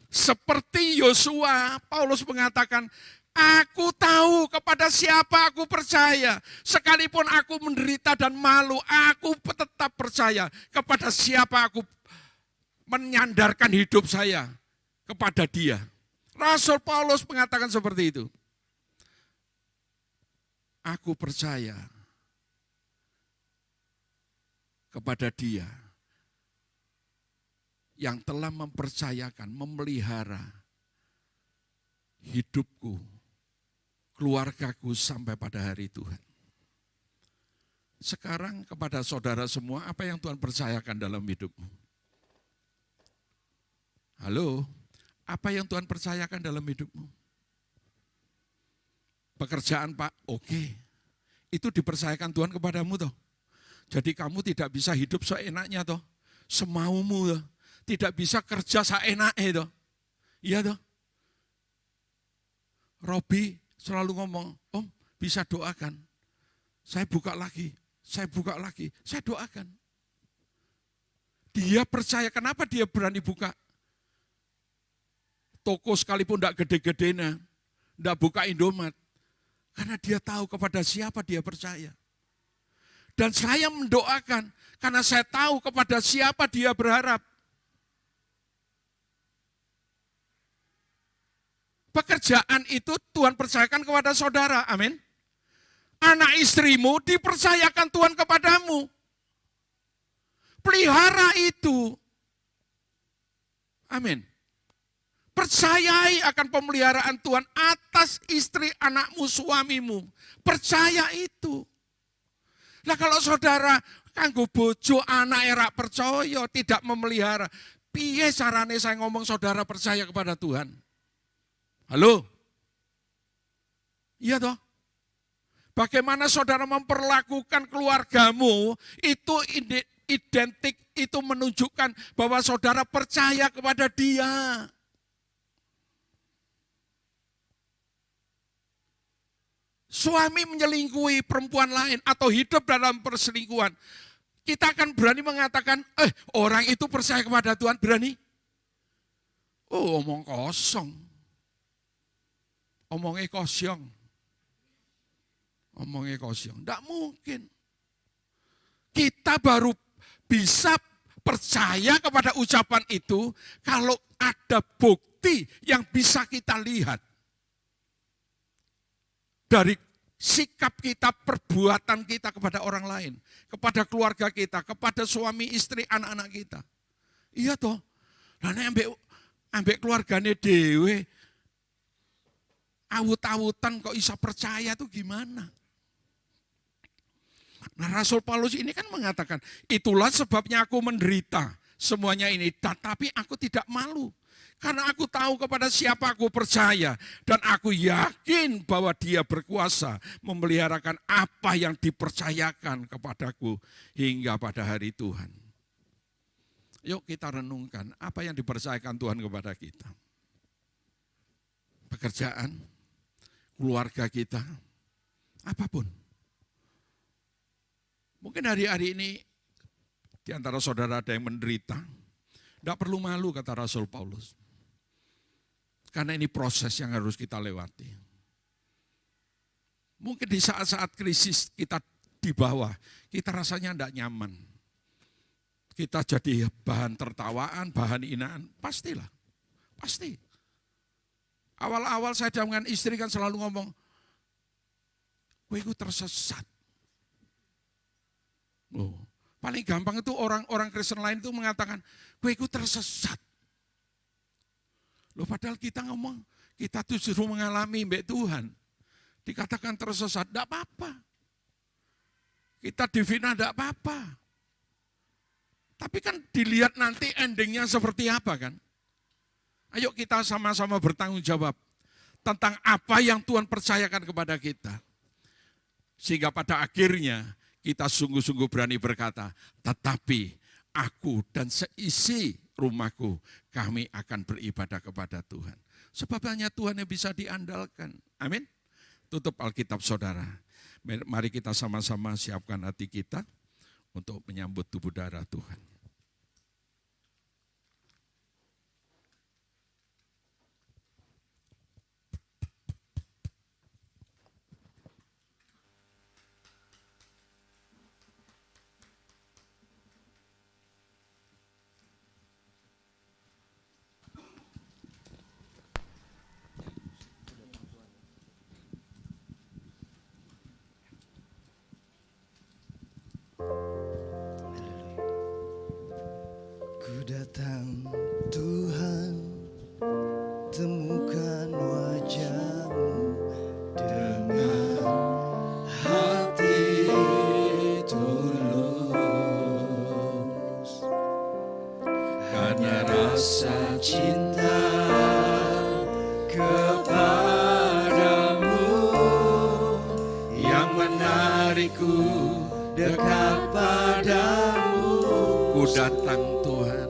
Seperti Yosua, Paulus mengatakan, aku tahu kepada siapa aku percaya. Sekalipun aku menderita dan malu, aku tetap percaya kepada siapa aku menyandarkan hidup saya kepada dia. Rasul Paulus mengatakan seperti itu. Aku percaya kepada dia yang telah mempercayakan, memelihara hidupku, keluargaku sampai pada hari Tuhan. Sekarang kepada saudara semua, apa yang Tuhan percayakan dalam hidupmu? Halo, apa yang Tuhan percayakan dalam hidupmu? Pekerjaan Pak, oke. Itu dipercayakan Tuhan kepadamu toh. Jadi kamu tidak bisa hidup seenaknya toh. Semaumu toh. Tidak bisa kerja seenaknya toh. Iya toh. Robi selalu ngomong, Om bisa doakan. Saya buka lagi, saya buka lagi, saya doakan. Dia percaya, kenapa dia berani buka? Toko sekalipun tidak gede-gedenya, tidak buka Indomaret. Karena dia tahu kepada siapa dia percaya. Dan saya mendoakan karena saya tahu kepada siapa dia berharap. Pekerjaan itu Tuhan percayakan kepada saudara, amin. Anak istrimu dipercayakan Tuhan kepadamu. Pelihara itu, amin. Percayai akan pemeliharaan Tuhan atas istri, anakmu, suamimu. Percaya itu. Nah kalau saudara kanggo bojo anak era percaya tidak memelihara, piye carane saya ngomong saudara percaya kepada Tuhan? Halo? Iya toh? Bagaimana saudara memperlakukan keluargamu itu identik, itu menunjukkan bahwa saudara percaya kepada dia. Suami menyelingkuhi perempuan lain atau hidup dalam perselingkuhan, kita akan berani mengatakan, orang itu percaya kepada Tuhan, berani? Oh, omong kosong. Omongnya kosong. Omongnya kosong. Tidak mungkin. Kita baru bisa percaya kepada ucapan itu kalau ada bukti yang bisa kita lihat. Dari sikap kita, perbuatan kita kepada orang lain, kepada keluarga kita, kepada suami, istri, anak-anak kita. Iya toh. Lah nek ambek keluargane dhewe awut-awutan kok bisa percaya tuh gimana? Nah Rasul Paulus ini kan mengatakan, itulah sebabnya aku menderita semuanya ini, tetapi aku tidak malu. Karena aku tahu kepada siapa aku percaya. Dan aku yakin bahwa dia berkuasa memeliharakan apa yang dipercayakan kepadaku hingga pada hari Tuhan. Yuk kita renungkan apa yang dipercayakan Tuhan kepada kita. Pekerjaan, keluarga kita, apapun. Mungkin hari-hari ini di antara saudara ada yang menderita. Tidak perlu malu kata Rasul Paulus. Karena ini proses yang harus kita lewati. Mungkin di saat-saat krisis kita di bawah, kita rasanya tidak nyaman. Kita jadi bahan tertawaan, bahan hinaan, pastilah. Pasti. Awal-awal saya dengan istri kan selalu ngomong, kowe tersesat. Oh, paling gampang itu orang Kristen lain itu mengatakan, kowe tersesat. Loh, padahal kita ngomong, kita tuh justru mengalami mbak Tuhan. Dikatakan tersesat, tidak apa-apa. Kita difitnah, tidak apa-apa. Tapi kan dilihat nanti endingnya seperti apa kan. Ayo kita sama-sama bertanggung jawab tentang apa yang Tuhan percayakan kepada kita. Sehingga pada akhirnya kita sungguh-sungguh berani berkata, tetapi aku dan seisi rumahku, kami akan beribadah kepada Tuhan. Sebab hanya Tuhan yang bisa diandalkan. Amin. Tutup Alkitab saudara. Mari kita sama-sama siapkan hati kita untuk menyambut tubuh darah Tuhan. Ku datang Tuhan, temukan wajah-Mu dengan hati tulus. Karena rasa cinta kepadamu yang menarikku dekat padamu. Ku datang Tuhan.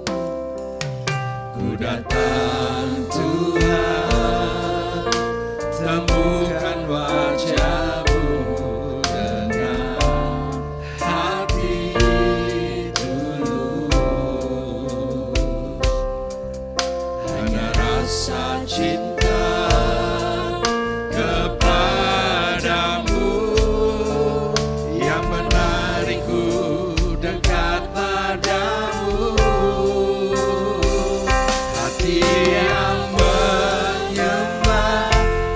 Ku datang Tuhan, temukan wajah-Mu dengan hati tulus. Hanya rasa cinta kepadamu yang menarikku dekat padamu. Hati yang menyembah,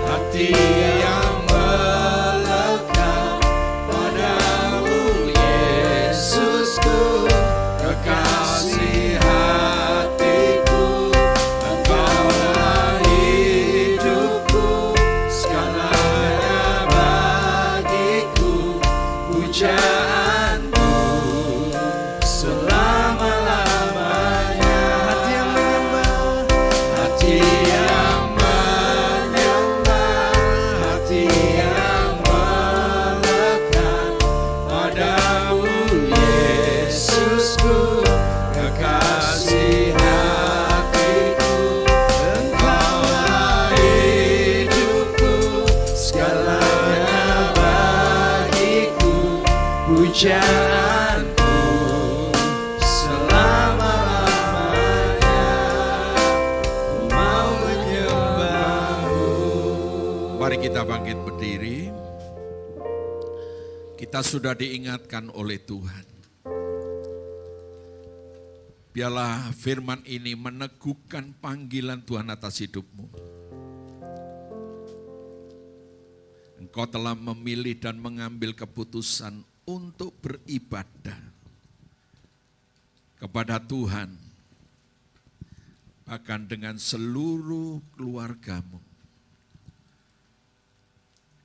hati yang melekat padamu, Yesusku, kekasih hatiku. Engkaulah hidupku, segalanya bagiku, pujaanku selama-lamanya. Hati yang menyembah, hati yang melekat padamu, Yesusku, kekasih hatiku. Engkaulah hidupku, segalanya bagiku, pujaanku selama-lamanya. Ku mau menyembah-Mu. Mari kita bangkit berdiri. Kita sudah diingatkan oleh Tuhan. Biarlah firman ini meneguhkan panggilan Tuhan atas hidupmu. Engkau telah memilih dan mengambil keputusan untuk beribadah kepada Tuhan, bahkan dengan seluruh keluargamu.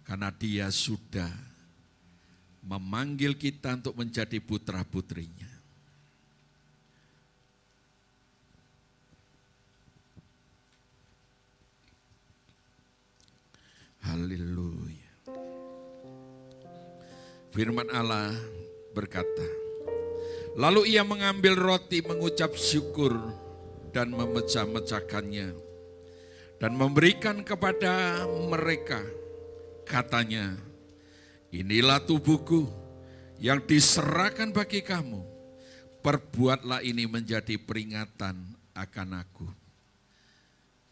Karena Dia sudah memanggil kita untuk menjadi putra-putrinya. Haleluya. Firman Allah berkata, Lalu ia mengambil roti, mengucap syukur dan memecah-mecahkannya dan memberikan kepada mereka. Katanya, inilah tubuhku yang diserahkan bagi kamu. Perbuatlah ini menjadi peringatan akan aku.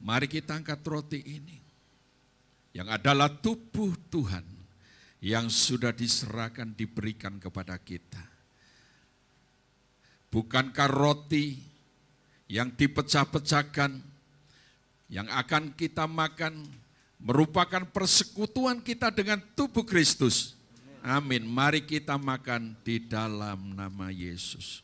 Mari kita angkat roti ini, yang adalah tubuh Tuhan yang sudah diserahkan, diberikan kepada kita. Bukankah roti yang dipecah-pecahkan, yang akan kita makan, merupakan persekutuan kita dengan tubuh Kristus? Amin. Mari kita makan di dalam nama Yesus.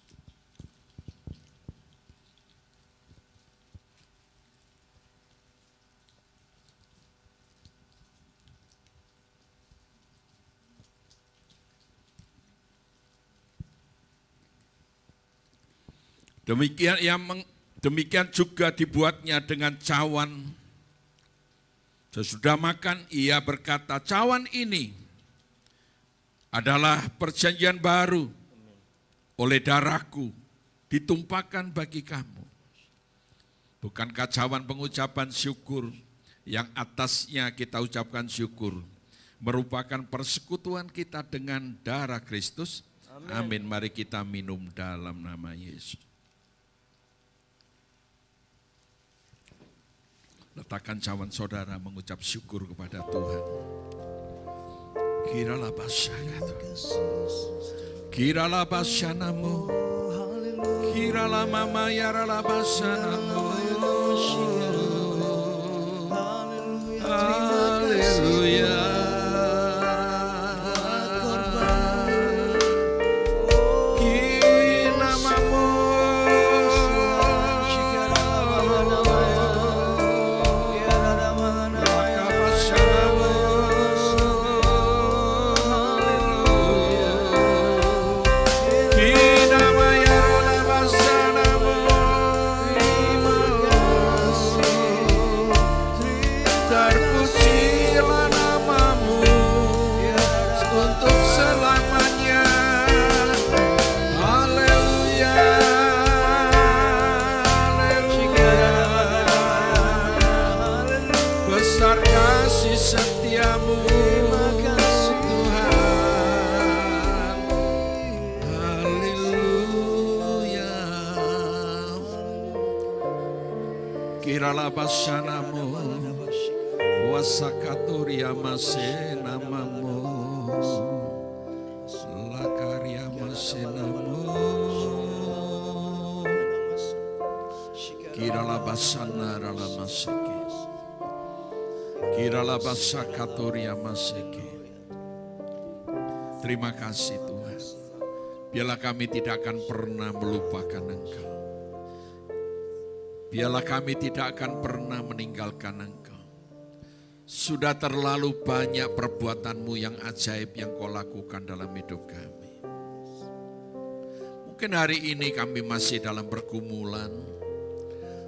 Demikian juga dibuatnya dengan cawan. Sesudah makan, ia berkata, cawan ini adalah perjanjian baru oleh darahku, ditumpahkan bagi kamu. Bukankah cawan pengucapan syukur yang atasnya kita ucapkan syukur merupakan persekutuan kita dengan darah Kristus? Amin. Mari kita minum dalam nama Yesus. Letakkan cawan saudara mengucap syukur kepada Tuhan. Kiralah basyanamu, kiralah mama yarala basyanamu. Haleluya. Basanamu wasakatoria masenamamu lakaria masenamu kirala basana rala maseke kirala basakatoria maseke. Terima kasih Tuhan, biarlah kami tidak akan pernah melupakan Engkau. Biarlah kami tidak akan pernah meninggalkan Engkau. Sudah terlalu banyak perbuatan-Mu yang ajaib yang Kau lakukan dalam hidup kami. Mungkin hari ini kami masih dalam pergumulan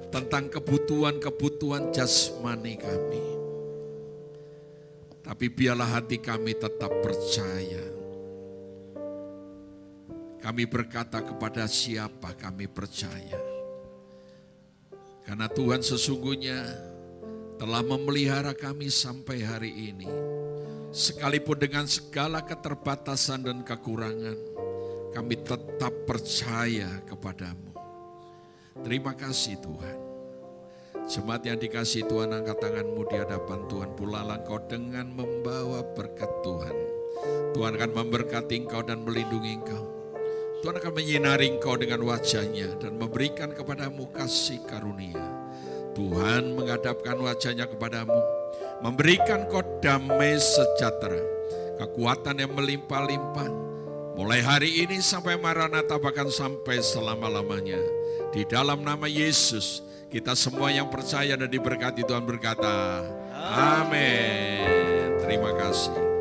tentang kebutuhan-kebutuhan jasmani kami. Tapi biarlah hati kami tetap percaya. Kami berkata kepada siapa kami percaya. Karena Tuhan sesungguhnya telah memelihara kami sampai hari ini. Sekalipun dengan segala keterbatasan dan kekurangan, kami tetap percaya kepadamu. Terima kasih Tuhan. Jemaat yang dikasihi Tuhan, angkat tanganmu di hadapan Tuhan. Pulalah engkau dengan membawa berkat Tuhan. Tuhan akan memberkati engkau dan melindungi engkau. Tuhan akan menyinari engkau dengan wajahnya dan memberikan kepadamu kasih karunia. Tuhan menghadapkan wajahnya kepadamu, memberikan kau damai sejahtera, kekuatan yang melimpah-limpah, mulai hari ini sampai Maranatha, bahkan sampai selama-lamanya. Di dalam nama Yesus, kita semua yang percaya dan diberkati Tuhan berkata, amin. Terima kasih.